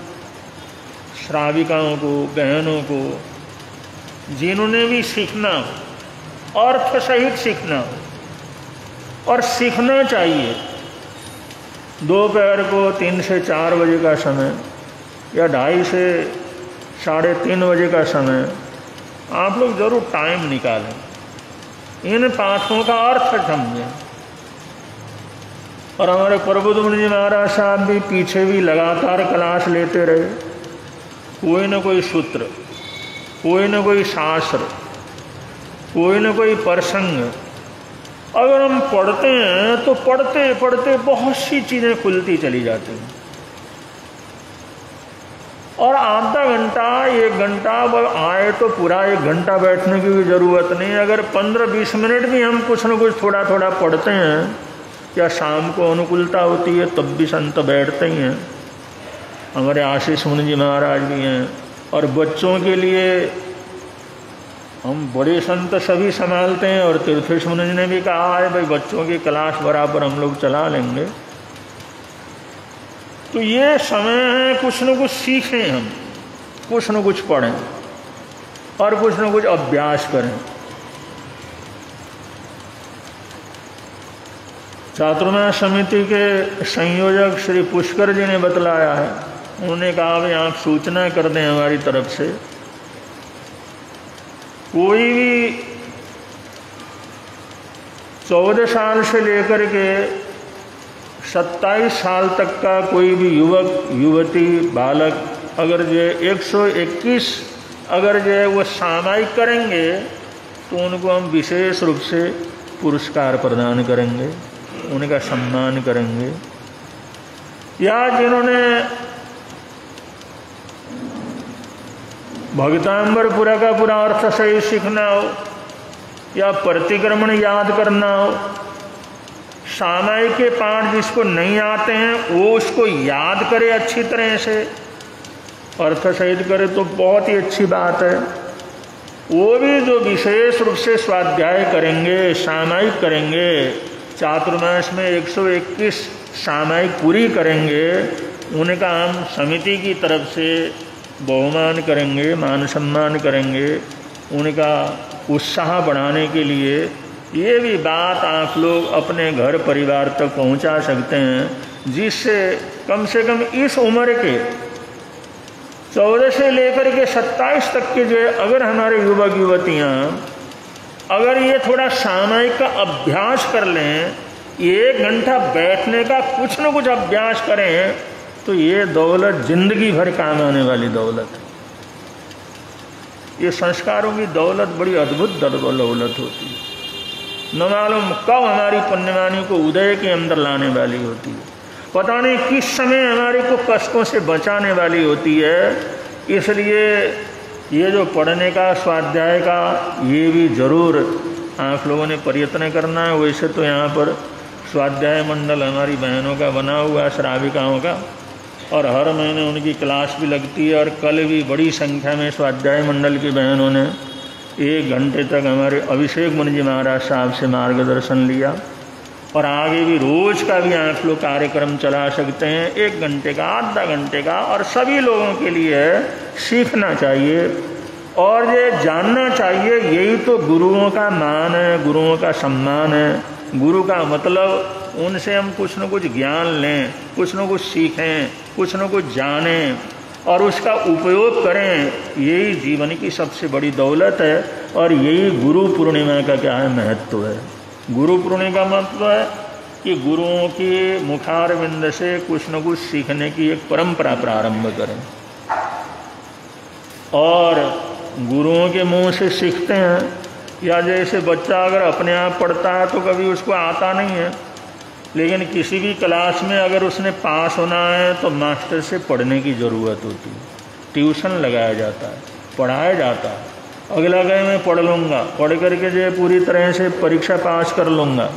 श्राविकाओं को, बहनों को, जिन्होंने भी सीखना हो, अर्थ सहित सीखना हो, और सीखना चाहिए। दोपहर को 3 से 4 बजे का समय या 2:30 से 3:30 बजे का समय आप लोग जरूर टाइम निकालें, इन पाठों का अर्थ समझें। और हमारे प्रबुद्ध मुनि जी महाराज साहब भी पीछे भी लगातार क्लास लेते रहे, कोई न कोई सूत्र, कोई न कोई शास्त्र, कोई न कोई प्रसंग अगर हम पढ़ते हैं तो पढ़ते पढ़ते बहुत सी चीज़ें खुलती चली जाती हैं। और आधा घंटा 1 घंटा आए तो पूरा 1 घंटा बैठने की भी ज़रूरत नहीं। अगर 15-20 मिनट भी हम कुछ न कुछ थोड़ा थोड़ा पढ़ते हैं, या शाम को अनुकूलता होती है तब भी संत बैठते ही हैं। हमारे आशीष मुनि जी महाराज भी हैं। और बच्चों के लिए हम बड़े संत सभी संभालते हैं, और तीर्थेश मुनि जी ने भी कहा है भाई बच्चों की क्लास बराबर हम लोग चला लेंगे। तो ये समय है कुछ न कुछ सीखें, हम कुछ न कुछ पढ़ें और कुछ न कुछ अभ्यास करें। चातुर्मास समिति के संयोजक श्री पुष्कर जी ने बतलाया है उन्होंने कहा भाई आप सूचना कर दें हमारी तरफ से, कोई भी 14 साल से लेकर के 27 साल तक का कोई भी युवक युवती बालक अगर जो 121 अगर जो है वो सामायिक करेंगे तो उनको हम विशेष रूप से पुरस्कार प्रदान करेंगे, उनका सम्मान करेंगे। या जिन्होंने भक्तांबरपुरा का पूरा अर्थ सही सीखना हो या प्रतिक्रमण याद करना हो, सामायिक के पाठ जिसको नहीं आते हैं वो उसको याद करे अच्छी तरह से, अर्थ सहित करे तो बहुत ही अच्छी बात है। वो भी जो विशेष रूप से स्वाध्याय करेंगे, सामायिक करेंगे, चातुर्मास में 121 सामायिक पूरी करेंगे, उनका हम समिति की तरफ से बहुमान करेंगे, मान सम्मान करेंगे। उनका उत्साह बढ़ाने के लिए ये भी बात आप लोग अपने घर परिवार तक पहुंचा सकते हैं, जिससे कम से कम इस उम्र के 14 से लेकर के 27 तक के जो अगर हमारे युवक युवतियाँ अगर ये थोड़ा सामायिक का अभ्यास कर लें, 1 घंटा बैठने का कुछ न कुछ अभ्यास करें, तो ये दौलत जिंदगी भर काम आने वाली दौलत है। ये संस्कारों की दौलत बड़ी अद्भुत दौलत होती है, न मालूम कब हमारी पुण्यवाणी को उदय के अंदर लाने वाली होती है, पता नहीं किस समय हमारे को कष्टों से बचाने वाली होती है। इसलिए ये जो पढ़ने का स्वाध्याय का ये भी जरूर आप लोगों ने प्रयत्न करना है। वैसे तो यहाँ पर स्वाध्याय मंडल हमारी बहनों का बना हुआ है, श्राविकाओं का, और हर महीने उनकी क्लास भी लगती है। और कल भी बड़ी संख्या में स्वाध्याय मंडल की बहनों ने 1 घंटे तक हमारे अभिषेक मुनि जी महाराज साहब से मार्गदर्शन लिया। और आगे भी रोज का भी आप लोग कार्यक्रम चला सकते हैं, 1 घंटे का, आधा घंटे का, और सभी लोगों के लिए सीखना चाहिए और ये जानना चाहिए। यही तो गुरुओं का मान है, गुरुओं का सम्मान है। गुरु का मतलब उनसे हम कुछ न कुछ ज्ञान लें, कुछ न कुछ सीखें, कुछ न कुछ जानें और उसका उपयोग करें। यही जीवन की सबसे बड़ी दौलत है। और यही गुरु पूर्णिमा का क्या है महत्व है। गुरु पूर्णिमा का मतलब है कि गुरुओं के मुखारविंद से कुछ न कुछ सीखने की एक परंपरा प्रारंभ करें। और गुरुओं के मुंह से सीखते हैं, या जैसे बच्चा अगर अपने आप पढ़ता है तो कभी उसको आता नहीं है, लेकिन किसी भी क्लास में अगर उसने पास होना है तो मास्टर से पढ़ने की ज़रूरत होती है। ट्यूशन लगाया जाता है, पढ़ाया जाता है। अगला गए मैं पढ़ लूँगा, पढ़ करके जो पूरी तरह से परीक्षा पास कर लूँगा,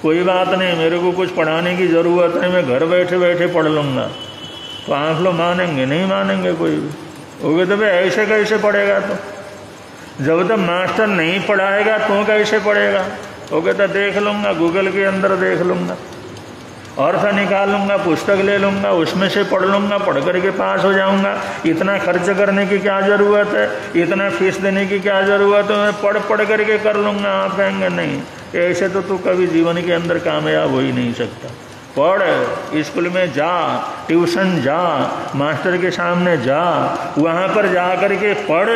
कोई बात नहीं, मेरे को कुछ पढ़ाने की ज़रूरत नहीं, मैं घर बैठे बैठे पढ़ लूँगा। तो आप लोग मानेंगे? नहीं मानेंगे कोई भी। वो कहते भाई ऐसे कैसे पढ़ेगा? तो जब तक मास्टर नहीं पढ़ाएगा तो कैसे पढ़ेगा? वो कहता देख लूँगा, गूगल के अंदर देख लूँगा, अर्थ निकाल लूँगा, पुस्तक ले लूँगा, उसमें से पढ़ लूँगा, पढ़ करके पास हो जाऊँगा। इतना खर्च करने की क्या ज़रूरत है, इतना फीस देने की क्या ज़रूरत है, मैं पढ़ करके कर लूँगा। आप कहेंगे नहीं, ऐसे तो तू कभी जीवन के अंदर कामयाब हो ही नहीं सकता। पढ़, स्कूल में जा, ट्यूशन जा, मास्टर के सामने जा, वहाँ पर जा कर के पढ़।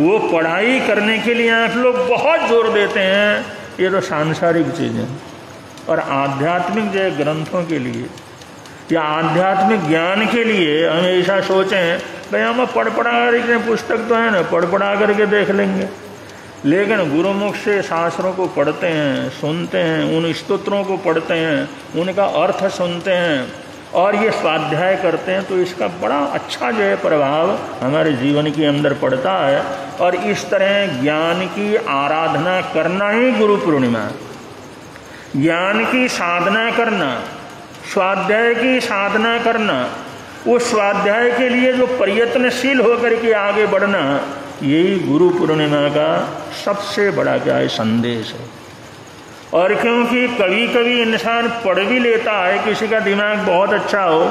वो पढ़ाई करने के लिए आप लोग बहुत जोर देते हैं, ये तो सांसारिक चीज़ें। और आध्यात्मिक जो ग्रंथों के लिए या आध्यात्मिक ज्ञान के लिए हम ऐसा सोचें भाई हम पढ़ा करके पुस्तक तो है ना, पढ़ा करके देख लेंगे। लेकिन गुरुमुख से शास्त्रों को पढ़ते हैं, सुनते हैं, उन स्तोत्रों को पढ़ते हैं, उनका अर्थ सुनते हैं और ये स्वाध्याय करते हैं, तो इसका बड़ा अच्छा जो है प्रभाव हमारे जीवन के अंदर पड़ता है। और इस तरह ज्ञान की आराधना करना ही गुरु पूर्णिमा है। ज्ञान की साधना करना, स्वाध्याय की साधना करना, उस स्वाध्याय के लिए जो प्रयत्नशील होकर के आगे बढ़ना, यही गुरु पूर्णिमा का सबसे बड़ा क्या है संदेश है। और क्योंकि कभी कभी इंसान पढ़ भी लेता है, किसी का दिमाग बहुत अच्छा हो,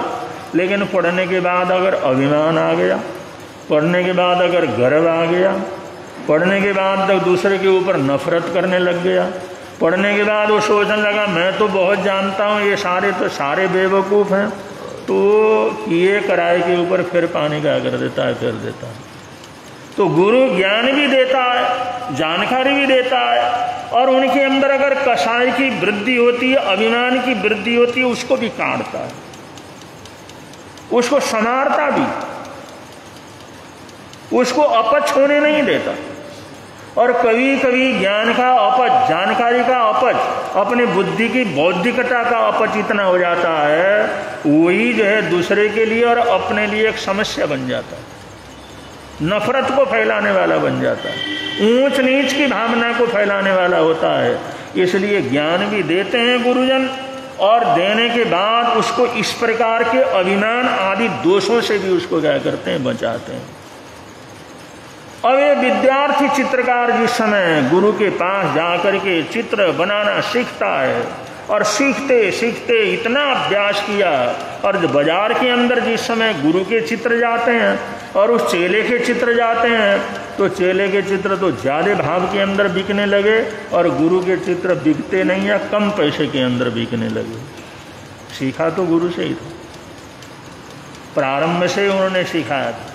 लेकिन पढ़ने के बाद अगर अभिमान आ गया, पढ़ने के बाद अगर गर्व आ गया, पढ़ने के बाद तक दूसरे के ऊपर नफरत करने लग गया, पढ़ने के बाद वो सोचने लगा मैं तो बहुत जानता हूँ, ये सारे तो सारे बेवकूफ़ हैं, तो किए कराए के ऊपर फिर पानी का कर देता है, फिर देता है। तो गुरु ज्ञान भी देता है, जानकारी भी देता है, और उनके अंदर अगर कषाय की वृद्धि होती है, अभिमान की वृद्धि होती है, उसको भी काटता है, उसको संवारता भी, उसको अपच होने नहीं देता। और कभी कभी ज्ञान का अपच, जानकारी का अपच, अपने बुद्धि की बौद्धिकता का अपच इतना हो जाता है, वही जो है दूसरे के लिए और अपने लिए एक समस्या बन जाता है, नफरत को फैलाने वाला बन जाता है, ऊंच नीच की भावना को फैलाने वाला होता है। इसलिए ज्ञान भी देते हैं गुरुजन, और देने के बाद उसको इस प्रकार के अभिमान आदि दोषों से भी उसको क्या करते हैं, बचाते हैं। अब ये विद्यार्थी चित्रकार जिस समय गुरु के पास जाकर के चित्र बनाना सीखता है, और सीखते सीखते इतना अभ्यास किया, और बाजार के अंदर जिस समय गुरु के चित्र जाते हैं और उस चेले के चित्र जाते हैं, तो चेले के चित्र तो ज़्यादा भाव के अंदर बिकने लगे, और गुरु के चित्र बिकते नहीं या कम पैसे के अंदर बिकने लगे। सीखा तो गुरु से ही था, प्रारंभ से ही उन्होंने सिखाया था।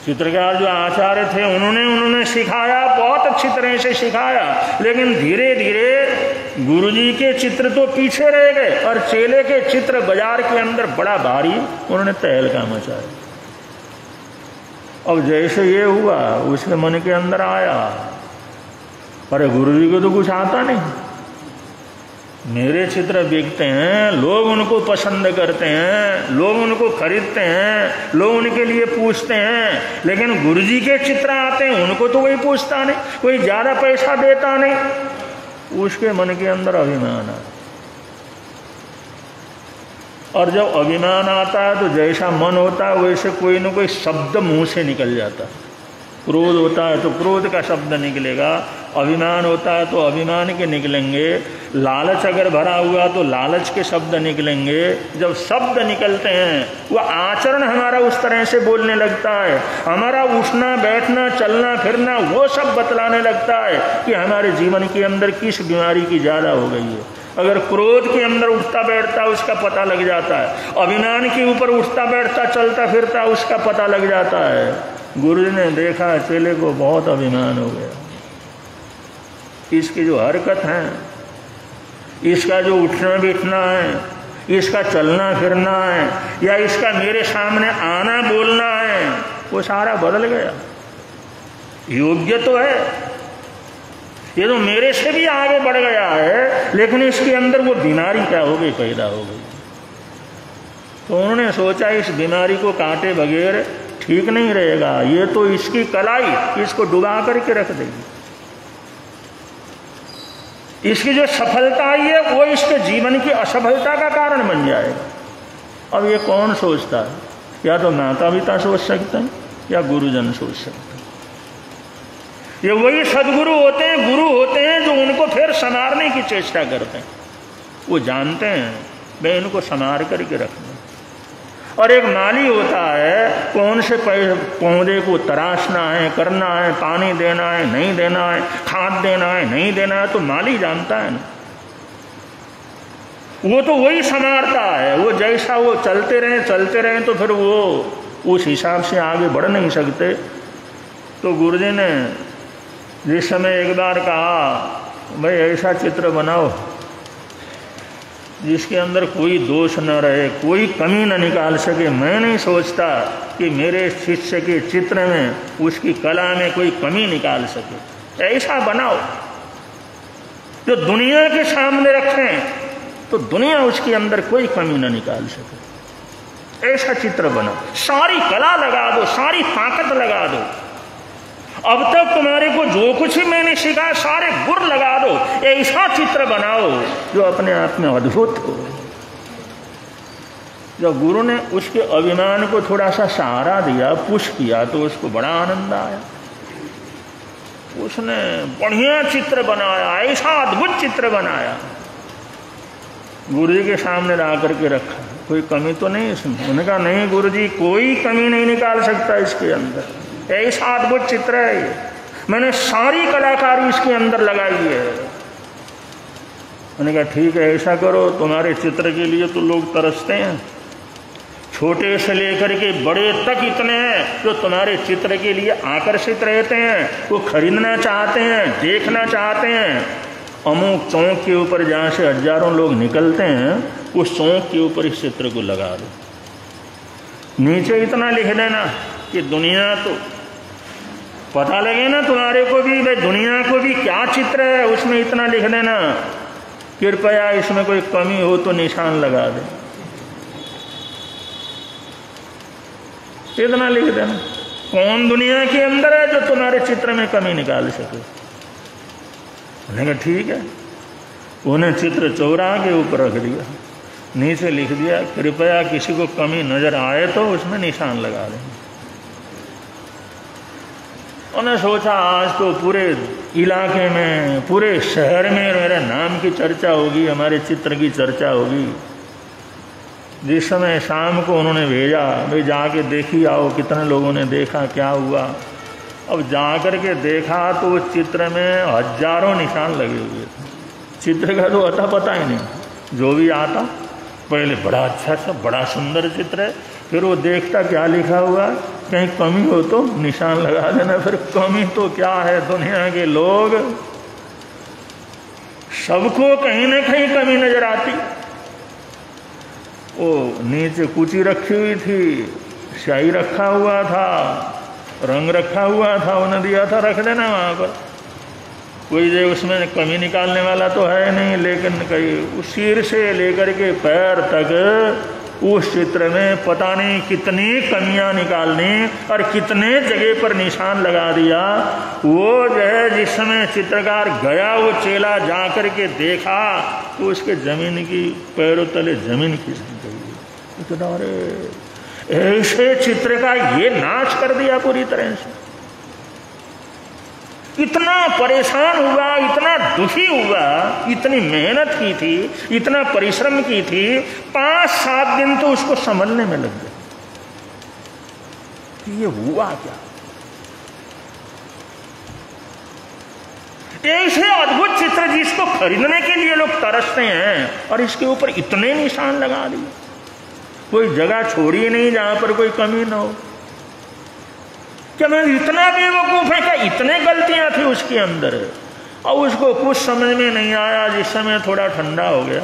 चित्रकार जो आचार्य थे उन्होंने सिखाया, बहुत अच्छी तरह से सिखाया, लेकिन धीरे धीरे गुरुजी के चित्र तो पीछे रह गए, और चेले के चित्र बाजार के अंदर बड़ा भारी उन्होंने तहलका मचाया। अब जैसे ये हुआ, उसके मन के अंदर आया, अरे गुरुजी को तो कुछ आता नहीं, मेरे चित्र बिकते हैं, लोग उनको पसंद करते हैं, लोग उनको खरीदते हैं, लोग उनके लिए पूछते हैं, लेकिन गुरुजी के चित्र आते हैं, उनको तो कोई पूछता नहीं, कोई ज़्यादा पैसा देता नहीं। उसके मन के अंदर अभिमान आता, और जब अभिमान आता है तो जैसा मन होता है वैसे कोई न कोई शब्द मुंह से निकल जाता है। क्रोध होता है तो क्रोध का शब्द निकलेगा, अभिमान होता है तो अभिमान के निकलेंगे, लालच अगर भरा हुआ तो लालच के शब्द निकलेंगे। जब शब्द निकलते हैं वह आचरण हमारा उस तरह से बोलने लगता है, हमारा उठना बैठना चलना फिरना वो सब बतलाने लगता है कि हमारे जीवन के अंदर किस बीमारी की ज़्यादा हो गई है। अगर क्रोध के अंदर उठता बैठता उसका पता लग जाता है, अभिमान के ऊपर उठता बैठता चलता फिरता उसका पता लग जाता है। गुरु ने देखा चेले को बहुत अभिमान हो गया, इसकी जो हरकत है, इसका जो उठना बैठना है, इसका चलना फिरना है, या इसका मेरे सामने आना बोलना है, वो सारा बदल गया। योग्य तो है, ये तो मेरे से भी आगे बढ़ गया है, लेकिन इसके अंदर वो बीमारी क्या हो गई, पैदा हो गई। तो उन्होंने सोचा इस बीमारी को काटे बगैर ठीक नहीं रहेगा, ये तो इसकी कलाई इसको डुबा करके रख देगी, इसकी जो सफलता आई है वो इसके जीवन की असफलता का कारण बन जाएगा। अब ये कौन सोचता है? या तो माता पिता सोच सकते हैं या गुरुजन सोच सकते हैं। ये वही सदगुरु होते हैं, गुरु होते हैं जो उनको फिर संवारने की चेष्टा करते हैं। वो जानते हैं मैं इनको संवार करके रखना। और एक माली होता है, कौन से पौधे को तराशना है, करना है, पानी देना है, नहीं देना है, खाद देना है, नहीं देना है, तो माली जानता है ना। वो तो वही संवारता है, वो जैसा वो चलते रहें तो फिर वो उस हिसाब से आगे बढ़ नहीं सकते। तो गुरुजी ने जिस समय एक बार कहा भाई ऐसा चित्र बनाओ जिसके अंदर कोई दोष न रहे, कोई कमी न निकाल सके। मैं नहीं सोचता कि मेरे शिष्य के चित्र में, उसकी कला में कोई कमी निकाल सके। ऐसा बनाओ जो दुनिया के सामने रखें तो दुनिया उसके अंदर कोई कमी न निकाल सके। ऐसा चित्र बनाओ, सारी कला लगा दो, सारी ताकत लगा दो। अब तक तुम्हारे को जो कुछ भी मैंने सीखा सारे गुर लगा दो, ऐसा चित्र बनाओ जो अपने आप में अद्भुत हो। जब गुरु ने उसके अभिमान को थोड़ा सा सहारा दिया, पुश किया, तो उसको बड़ा आनंद आया। उसने बढ़िया चित्र बनाया, ऐसा अद्भुत चित्र बनाया, गुरुजी के सामने ला करके रखा। कोई कमी तो नहीं इसमें? उन्होंने कहा नहीं गुरुजी, कोई कमी नहीं निकाल सकता इसके अंदर, ऐसा अद्भुत चित्र है ये, मैंने सारी कलाकारी इसके अंदर लगाई है। मैंने कहा ठीक है ऐसा करो, तुम्हारे चित्र के लिए तो लोग तरसते हैं, छोटे से लेकर के बड़े तक इतने हैं जो तुम्हारे चित्र के लिए आकर्षित रहते हैं, वो खरीदना चाहते हैं, देखना चाहते हैं। अमुक चौक के ऊपर जहाँ से हजारों लोग निकलते हैं, उस चौक के ऊपर इस चित्र को लगा दो। नीचे इतना लिख देना कि दुनिया तो पता लगे ना तुम्हारे को भी, भाई दुनिया को भी क्या चित्र है, उसमें इतना लिख देना, कृपया इसमें कोई कमी हो तो निशान लगा दे। इतना लिख देना। कौन दुनिया के अंदर है जो तुम्हारे चित्र में कमी निकाल सके? उन्होंने कहा ठीक है। उन्हें चित्र चौराहे के ऊपर रख दिया, नीचे लिख दिया कृपया किसी को कमी नजर आए तो उसमें निशान लगा देंगे। उन्हें सोचा आज तो पूरे इलाके में, पूरे शहर में मेरे नाम की चर्चा होगी, हमारे चित्र की चर्चा होगी। जिस समय शाम को उन्होंने भेजा, भाई जाके देखी आओ कितने लोगों ने देखा, क्या हुआ। अब जाकर के देखा तो उस चित्र में हजारों निशान लगे हुए थे। चित्र का तो अता पता ही नहीं। जो भी आता पहले बड़ा अच्छा सा बड़ा सुंदर चित्र है, फिर वो देखता क्या लिखा हुआ, कहीं कमी हो तो निशान लगा देना। फिर कमी तो क्या है, दुनिया के लोग सबको कहीं ना कहीं कमी नजर आती। वो नीचे कुची रखी हुई थी, स्याही रखा हुआ था, रंग रखा हुआ था, उन्हें दिया था रख देना वहाँ पर। कोई जो उसमें कमी निकालने वाला तो है नहीं, लेकिन कहीं सिर से लेकर के पैर तक उस चित्र में पता नहीं कितनी कमियां निकालनी और कितने जगह पर निशान लगा दिया। वो जो है जिस समय चित्रकार गया, वो चेला जा कर के देखा तो उसके जमीन की पैरों तले जमीन खिसक गई। इतना अरे ऐसे चित्र का ये नाश कर दिया पूरी तरह से। इतना परेशान हुआ, इतना दुखी हुआ, इतनी मेहनत की थी, इतना परिश्रम की थी, 5-7 दिन तो उसको समझने में लग गए कि ये हुआ क्या। ऐसे अद्भुत चित्र जिसको खरीदने के लिए लोग तरसते हैं और इसके ऊपर इतने निशान लगा दिए। कोई जगह छोड़ी नहीं जहां पर कोई कमी ना हो। क्या मैं इतना बेवकूफ है, क्या इतने गलतियां थी उसके अंदर, और उसको कुछ समझ में नहीं आया। जिस समय थोड़ा ठंडा हो गया,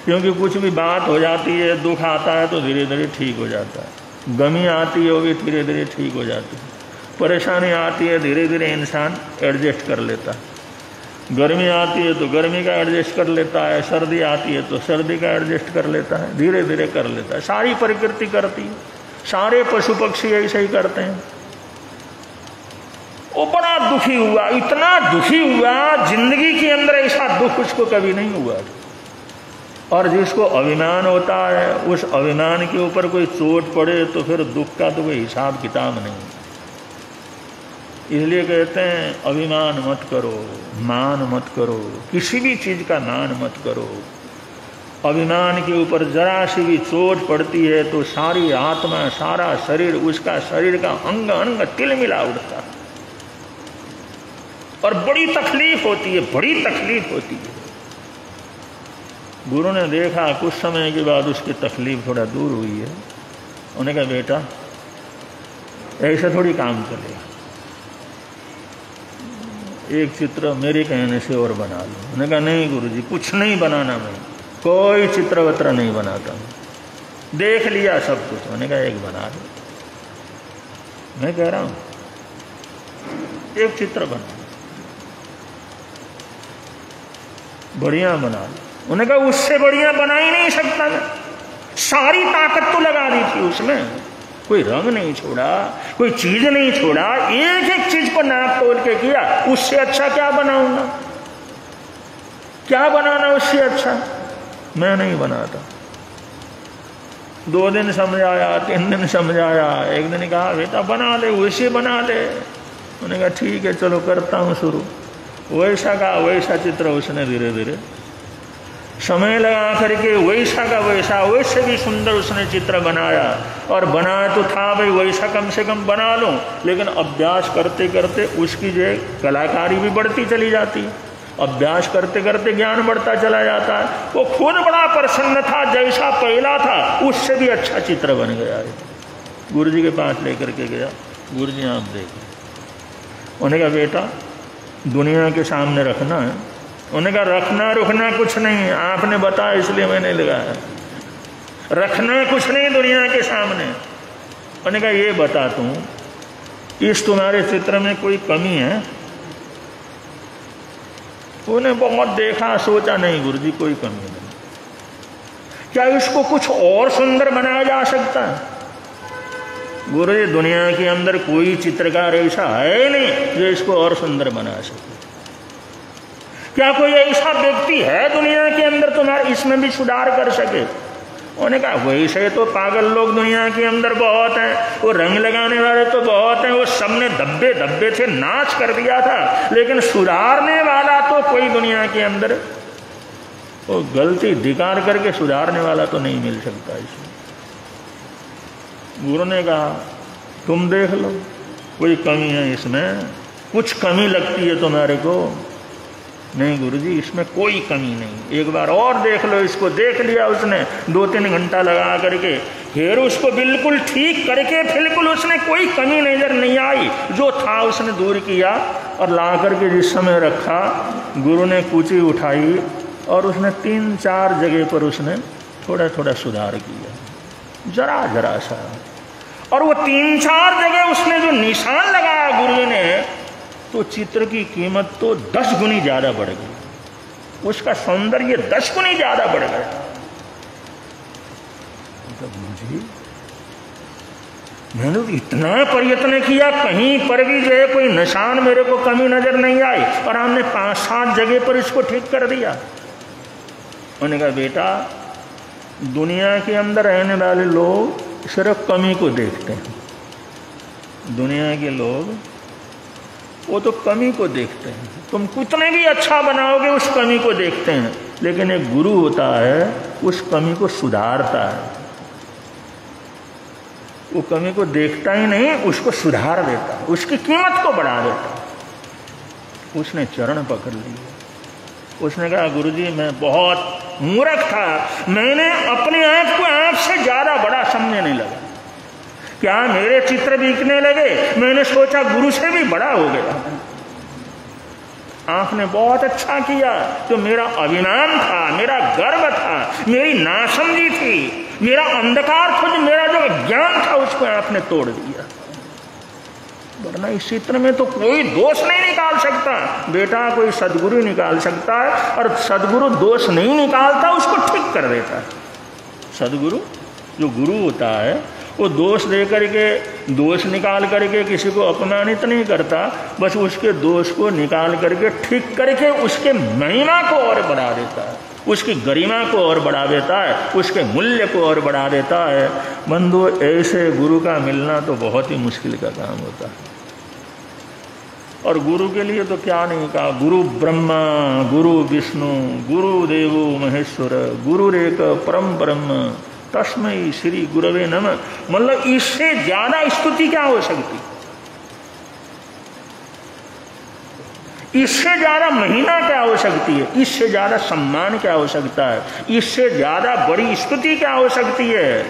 क्योंकि कुछ भी बात हो जाती है, दुख आता है तो धीरे धीरे ठीक हो जाता है, गमी आती है वो भी धीरे धीरे ठीक हो जाती है, परेशानी आती है धीरे धीरे इंसान एडजस्ट कर लेता है, गर्मी आती है तो गर्मी का एडजस्ट कर लेता है, सर्दी आती है तो सर्दी का एडजस्ट कर लेता है, धीरे धीरे कर लेता है। सारी प्रकृति करती है, सारे पशु पक्षी ऐसे ही करते हैं। वो बड़ा दुखी हुआ, इतना दुखी हुआ, जिंदगी के अंदर ऐसा दुख उसको कभी नहीं हुआ। और जिसको अभिमान होता है, उस अभिमान के ऊपर कोई चोट पड़े तो फिर दुख का तो कोई हिसाब किताब नहीं। इसलिए कहते हैं अभिमान मत करो, मान मत करो, किसी भी चीज का मान मत करो। अभिमान के ऊपर जरा सी भी चोट पड़ती है तो सारी आत्मा, सारा शरीर, उसका शरीर का अंग अंग तिलमिला उठता है और बड़ी तकलीफ होती है, बड़ी तकलीफ होती है। गुरु ने देखा कुछ समय के बाद उसकी तकलीफ थोड़ा दूर हुई है। उन्होंने कहा बेटा ऐसा थोड़ी काम चलेगा, एक चित्र मेरे कहने से और बना लो। उन्होंने कहा नहीं गुरुजी, कुछ नहीं बनाना, मैं कोई चित्र वत्र नहीं बनाता हूँ, देख लिया सब कुछ। उन्होंने कहा एक बना लो। मैं कह रहा हूँ एक चित्र बना, बढ़िया बना लो। उन्होंने कहा उससे बढ़िया बना ही नहीं सकता मैं, सारी ताकत तो लगा दी थी उसमें, कोई रंग नहीं छोड़ा, कोई चीज नहीं छोड़ा, एक एक चीज को नाप तोल के किया। उससे अच्छा क्या बनाऊंगा, क्या बनाना उससे अच्छा, मैं नहीं बनाता। 2 दिन समझाया, 3 दिन समझाया, एक दिन कहा बेटा बना ले, वैसे बना ले। उन्होंने कहा ठीक है चलो करता हूँ शुरू। वैसा का वैसा चित्र उसने धीरे धीरे समय लगा करके वैसा का वैसा, वैसे भी सुंदर उसने चित्र बनाया। और बनाया तो था भाई वैसा कम से कम बना लूं, लेकिन अभ्यास करते करते उसकी जो कलाकारी भी बढ़ती चली जाती, अभ्यास करते करते ज्ञान बढ़ता चला जाता है। वो खुद बड़ा प्रसन्न था, जैसा पहला था उससे भी अच्छा चित्र बन गया है। गुरु जी के पास लेकर के गया, गुरु जी आप देखिए। उन्होंने कहा बेटा दुनिया के सामने रखना है। उन्होंने कहा रखना रुकना कुछ नहीं, आपने बताया इसलिए मैंने लगाया। रखना कुछ नहीं दुनिया के सामने। उन्होंने कहा ये बता तू, इस तुम्हारे चित्र में कोई कमी है? उन्हें बहुत देखा, सोचा नहीं गुरुजी कोई कमी नहीं। क्या इसको कुछ और सुंदर बनाया जा सकता है? गुरुजी दुनिया के अंदर कोई चित्रकार ऐसा है नहीं जो इसको और सुंदर बना सके। क्या कोई ऐसा व्यक्ति है दुनिया के अंदर तुम्हारे इसमें भी सुधार कर सके? उन्होंने कहा वैसे तो पागल लोग दुनिया के अंदर बहुत हैं, वो रंग लगाने वाले तो बहुत हैं, वो सबने धब्बे धब्बे से नाश कर दिया था, लेकिन सुधारने वाला तो कोई दुनिया के अंदर, वो गलती धिकार करके सुधारने वाला तो नहीं मिल सकता इसमें। गुरु ने कहा तुम देख लो कोई कमी है इसमें, कुछ कमी लगती है तुम्हारे को? नहीं गुरुजी इसमें कोई कमी नहीं, एक बार और देख लो इसको। देख लिया उसने 2-3 घंटा लगा करके, फिर उसको बिल्कुल ठीक करके बिल्कुल उसने कोई कमी नजर नहीं आई, जो था उसने दूर किया और ला करके जिस समय रखा, गुरु ने कूची उठाई और उसने 3-4 जगह पर उसने थोड़ा थोड़ा सुधार किया, जरा जरा सा। और वो 3-4 जगह उसने जो निशान लगाया गुरु ने, तो चित्र की कीमत तो 10 गुनी ज्यादा बढ़ गई, उसका सौंदर्य 10 गुनी ज्यादा बढ़ गया। मुझे मैंने तो इतना प्रयत्न किया, कहीं पर भी जो है कोई निशान मेरे को कमी नजर नहीं आई, और हमने 5-7 जगह पर इसको ठीक कर दिया। उन्होंने कहा बेटा दुनिया के अंदर रहने वाले लोग सिर्फ कमी को देखते हैं। दुनिया के लोग वो तो कमी को देखते हैं, तुम कितने भी अच्छा बनाओगे उस कमी को देखते हैं, लेकिन एक गुरु होता है उस कमी को सुधारता है। वो कमी को देखता ही नहीं, उसको सुधार देता है, उसकी कीमत को बढ़ा देता है। उसने चरण पकड़ लिए, उसने कहा गुरुजी मैं बहुत मूर्ख था, मैंने अपने आप को आपसे ज्यादा बड़ा समझने लगा। क्या मेरे चित्र बिकने लगे, मैंने सोचा गुरु से भी बड़ा हो गया। आपने बहुत अच्छा किया, जो मेरा अभिमान था, मेरा गर्व था, मेरी नासमझी थी, मेरा अंधकार था, जो मेरा जो ज्ञान था, उसको आपने तोड़ दिया। वरना इस चित्र में तो कोई दोष नहीं निकाल सकता बेटा, कोई सदगुरु निकाल सकता है, और सदगुरु दोष नहीं निकालता, उसको ठीक कर देता है। सदगुरु जो गुरु होता है वो दोष दे करके, दोष निकाल करके किसी को अपमानित नहीं करता, बस उसके दोष को निकाल करके ठीक करके उसके महिमा को और बढ़ा देता है, उसकी गरिमा को और बढ़ा देता है, उसके मूल्य को और बढ़ा देता है। बंधु ऐसे गुरु का मिलना तो बहुत ही मुश्किल का काम होता है। और गुरु के लिए तो क्या नहीं कहा, गुरु ब्रह्मा गुरु विष्णु गुरु देवो महेश्वर गुरुरेक परम ब्रह्म तस्मै श्री गुरवे नमः। मतलब इससे ज्यादा स्तुति क्या हो सकती, इससे ज्यादा महिमा क्या हो सकती है, इससे ज्यादा सम्मान क्या हो सकता है, इससे ज्यादा बड़ी स्तुति क्या हो सकती है।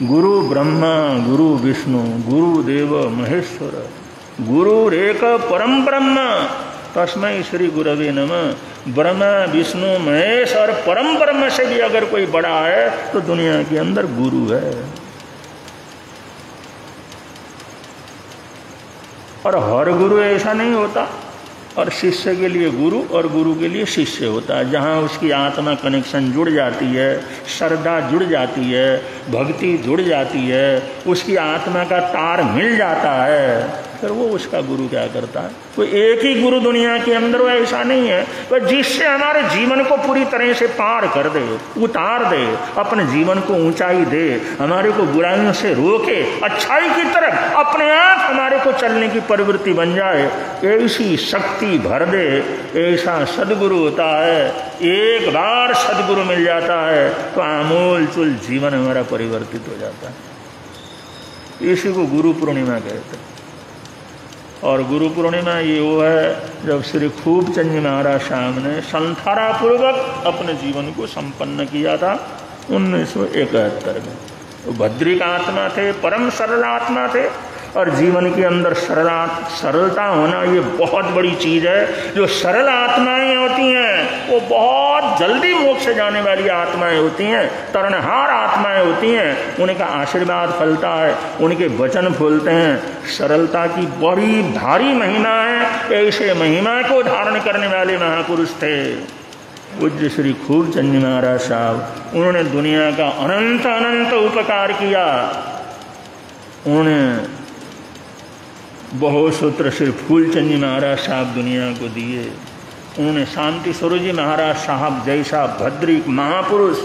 गुरु ब्रह्मा गुरु विष्णु गुरु देव महेश्वर गुरुरेक परम ब्रह्म तस्मै श्री गुरवे नमः। ब्रह्मा विष्णु महेश और परम ब्रह्म से भी अगर कोई बड़ा है तो दुनिया के अंदर गुरु है। और हर गुरु ऐसा नहीं होता, और शिष्य के लिए गुरु और गुरु के लिए शिष्य होता है। जहाँ उसकी आत्मा कनेक्शन जुड़ जाती है, श्रद्धा जुड़ जाती है, भक्ति जुड़ जाती है, उसकी आत्मा का तार मिल जाता है, फिर वो उसका गुरु क्या करता है। कोई एक ही गुरु दुनिया के अंदर ऐसा नहीं है, पर जिससे हमारे जीवन को पूरी तरह से पार कर दे, उतार दे, अपने जीवन को ऊंचाई दे, हमारे को बुराइयों से रोके, अच्छाई की तरफ अपने आप हमारे को चलने की प्रवृत्ति बन जाए, ऐसी शक्ति भर दे, ऐसा सदगुरु होता है। एक बार सदगुरु मिल जाता है तो आमूल चूल जीवन हमारा परिवर्तित हो जाता है। इसी को गुरु पूर्णिमा कहते हैं। और गुरु पूर्णिमा ये वो है जब श्री खूबचंद जी महाराज साहब ने संथारा पूर्वक अपने जीवन को संपन्न किया था 1971 में। वो भद्रिक आत्मा थे, परम सरल आत्मा थे, और जीवन के अंदर सरलता होना ये बहुत बड़ी चीज़ है। जो सरल आत्माएं होती हैं वो बहुत जल्दी मोक्ष जाने वाली आत्माएं होती हैं, तरणहार आत्माएं होती हैं, उनका आशीर्वाद फलता है, उनके वचन फूलते हैं। सरलता की बड़ी भारी महिमा है। ऐसे महिमा को धारण करने वाले महापुरुष थे पूज्य श्री खूबचंद जी महाराज साहब। उन्होंने दुनिया का अनंत अनंत उपकार किया। उन्होंने बहुत सूत्र श्री फूलचंद जी महाराज साहब दुनिया को दिए। उन्होंने शांति स्वरूप जी महाराज साहब जैसा भद्रिक महापुरुष,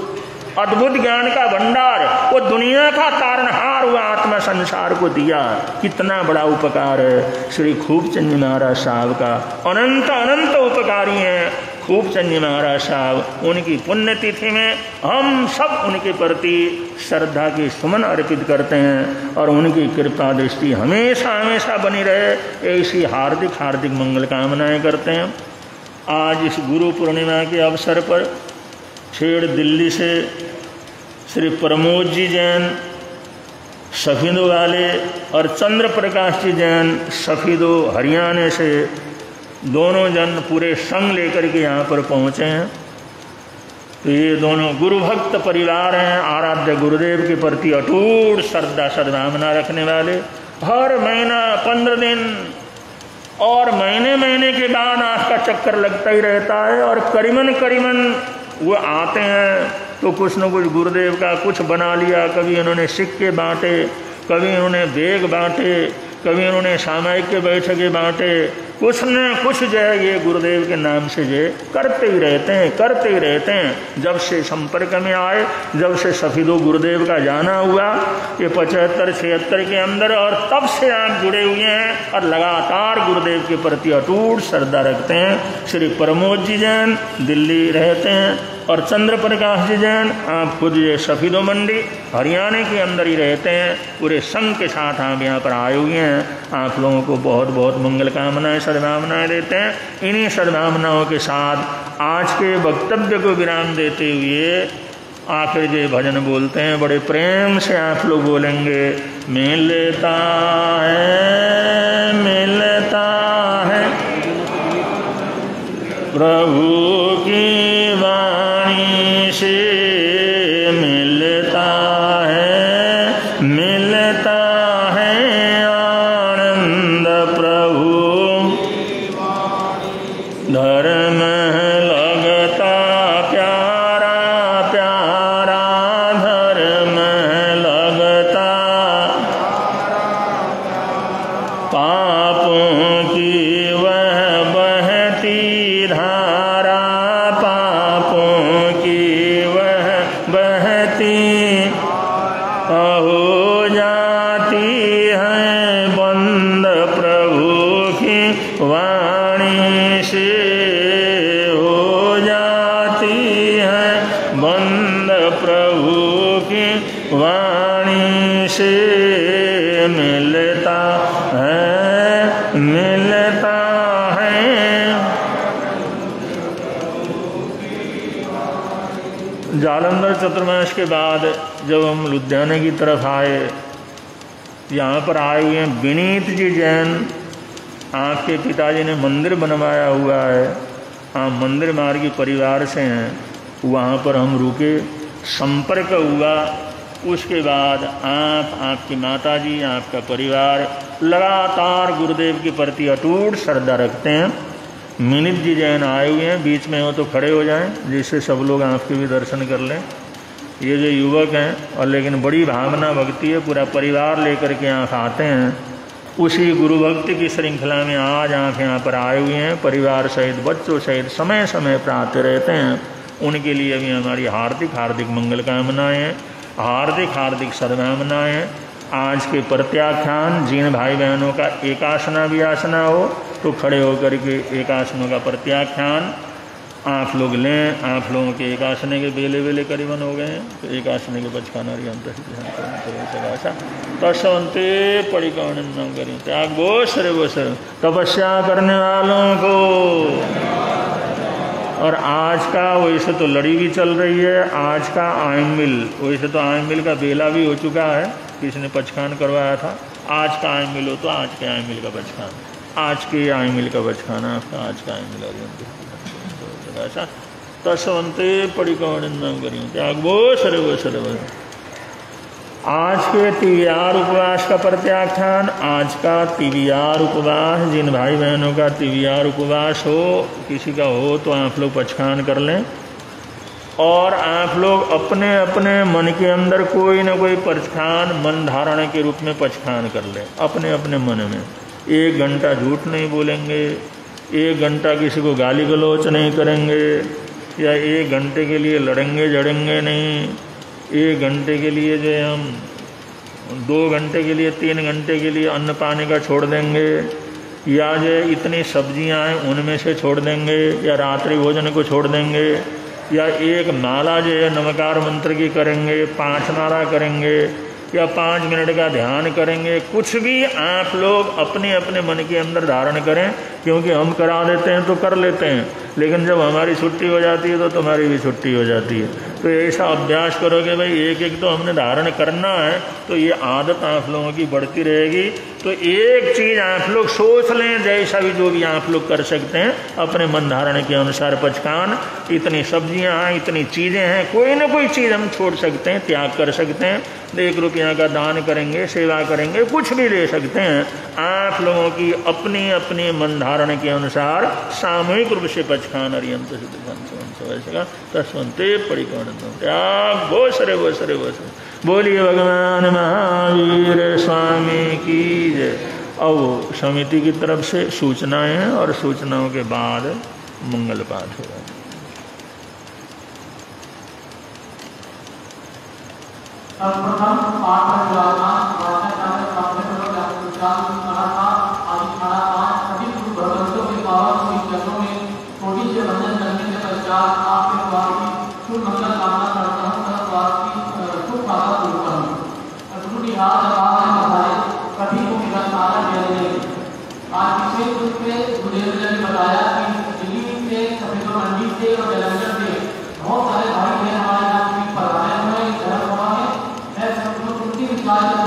अद्भुत ज्ञान का भंडार, वो दुनिया का तारणहार हुआ आत्मा संसार को दिया। कितना बड़ा उपकार है श्री खूबचंद जी महाराज साहब का। अनंत अनंत उपकारी हैं खूबचंद जी महाराज साहब। उनकी पुण्यतिथि में हम सब उनके प्रति श्रद्धा के सुमन अर्पित करते हैं और उनकी कृपा दृष्टि हमेशा हमेशा बनी रहे, ऐसी हार्दिक हार्दिक मंगल कामनाएं करते हैं। आज इस गुरु पूर्णिमा के अवसर पर छेड़ दिल्ली से श्री प्रमोद जी जैन सफीदो वाले और चंद्र प्रकाश जी जैन सफीदो हरियाणा से दोनों जन पूरे संग लेकर के यहाँ पर पहुँचे हैं। तो ये दोनों गुरु भक्त परिवार हैं, आराध्य गुरुदेव के प्रति अटूट श्रद्धा सद्भावना रखने वाले। हर महीना 15 दिन और महीने महीने के बाद आँख का चक्कर लगता ही रहता है, और करीबन वो आते हैं तो कुछ न कुछ गुरुदेव का कुछ बना लिया। कभी उन्होंने सिक्के बांटे, कभी उन्होंने बैग बांटे, कभी उन्होंने सामायिक के बैठकें बांटे। कुछ न कुछ जो है ये गुरुदेव के नाम से जो करते ही रहते हैं। जब से संपर्क में आए, जब से सफीदो गुरुदेव का जाना हुआ ये 75-76 के अंदर, और तब से आप जुड़े हुए हैं और लगातार गुरुदेव के प्रति अटूट श्रद्धा रखते हैं। श्री प्रमोद जी जैन दिल्ली रहते हैं और चंद्र प्रकाश जी जैन आप खुद ये सफीदो मंडी हरियाणा के अंदर ही रहते हैं। पूरे संघ के साथ आप यहाँ पर आए हुए हैं। आप लोगों को बहुत बहुत मंगल कामनाएं सद्भावनाएं देते हैं। इन्हीं सद्भावनाओं के साथ आज के वक्तव्य को विराम देते हुए आखिर जो भजन बोलते हैं बड़े प्रेम से आप लोग बोलेंगे। मिलता है प्रभु की वाणी से, मिलता है आनंद प्रभु धर्म लगता प्यारा प्यारा, धर्म लगता पापों की वह बहती धारा, पापों की वह बहती हो जाती है बंद प्रभु की वाणी से, हो जाती है बंद प्रभु की वाणी से। मिलता है जालंधर चतुर्मास के बाद जब हम लुधियाना की तरफ आए, यहाँ पर आए हुए हैं विनीत जी जैन। आपके पिताजी ने मंदिर बनवाया हुआ है, आप मंदिर मार्गी परिवार से हैं। वहाँ पर हम रुके, संपर्क हुआ। उसके बाद आपकी माताजी, आपका परिवार लगातार गुरुदेव के प्रति अटूट श्रद्धा रखते हैं। विनीत जी जैन आए हुए हैं, बीच में हो तो खड़े हो जाएं जिससे सब लोग आपके भी दर्शन कर लें। ये जो युवक हैं और लेकिन बड़ी भावना भक्ति है, पूरा परिवार लेकर के आप आते हैं। उसी गुरु भक्ति की श्रृंखला में आज आप यहाँ पर आए हुए हैं, परिवार सहित बच्चों सहित समय समय पर आते रहते हैं। उनके लिए भी हमारी हार्दिक हार्दिक मंगल कामनाएँ हैं, हार्दिक हार्दिक सद्भावनाएँ। आज के प्रत्याख्यान जिन भाई बहनों का एकासना भी आसना हो तो खड़े होकर के एकासनों का प्रत्याख्यान आप लोग लें। आप लोगों के एक आसने के बेले बेले करीबन हो गए हैं, तो एक आसने के बचखाना रही हम तस्वंते परिकौन न करें त्याग वो सर तपस्या करने वालों को। और आज का वैसे तो लड़ी भी चल रही है, आज का आयमिल, वैसे तो आयमिल का बेला भी हो चुका है, किसी ने पचखान करवाया था। आज का आयमिल हो तो आज के आयमिल का पचखान, आज के आयमिल का बचखाना आपका आज का आयमिल ऐसा तस्वंते परिकौन न करें त्याग वो सर। आज के तिवियार उपवास का प्रत्याख्यान, आज का तिवियार उपवास, जिन भाई बहनों का तिवियार उपवास हो, किसी का हो तो आप लोग पचखान कर लें। और आप लोग अपने अपने मन के अंदर कोई ना कोई पचखान मन धारणा के रूप में पचखान कर लें अपने अपने मन में। 1 घंटा झूठ नहीं बोलेंगे, 1 घंटा किसी को गाली गलौच नहीं करेंगे, या 1 घंटे के लिए लड़ेंगे झड़ेंगे नहीं, 1 घंटे के लिए जो है हम 2 घंटे के लिए 3 घंटे के लिए अन्न पानी का छोड़ देंगे, या जो इतनी सब्जियां हैं उनमें से छोड़ देंगे, या रात्रि भोजन को छोड़ देंगे, या 1 माला जो है नमकार मंत्र की करेंगे, 5 माला करेंगे, या 5 मिनट का ध्यान करेंगे। कुछ भी आप लोग अपने अपने मन के अंदर धारण करें, क्योंकि हम करा देते हैं तो कर लेते हैं, लेकिन जब हमारी छुट्टी हो जाती है तो तुम्हारी भी छुट्टी हो जाती है। तो ऐसा अभ्यास करोगे भाई, एक एक तो हमने धारण करना है, तो ये आदत आप लोगों की बढ़ती रहेगी। तो एक चीज़ आप लोग सोच लें, जैसा भी जो भी आप लोग कर सकते हैं अपने मन धारण के अनुसार पचखान। इतनी सब्जियां हैं, इतनी चीज़ें हैं, कोई ना कोई चीज़ हम छोड़ सकते हैं, त्याग कर सकते हैं। 1 रुपया का दान करेंगे, सेवा करेंगे, कुछ भी ले सकते हैं। आप लोगों की अपनी अपनी मन धारण के अनुसार सामूहिक रूप से पचखान अरियंत तस्वंते परिकौन त्याग वो सरे। बोलिए भगवान महावीर स्वामी की जय। अब समिति की तरफ से सूचनाएं हैं और सूचनाओं के बाद मंगल पाठ होगा।
स्वागत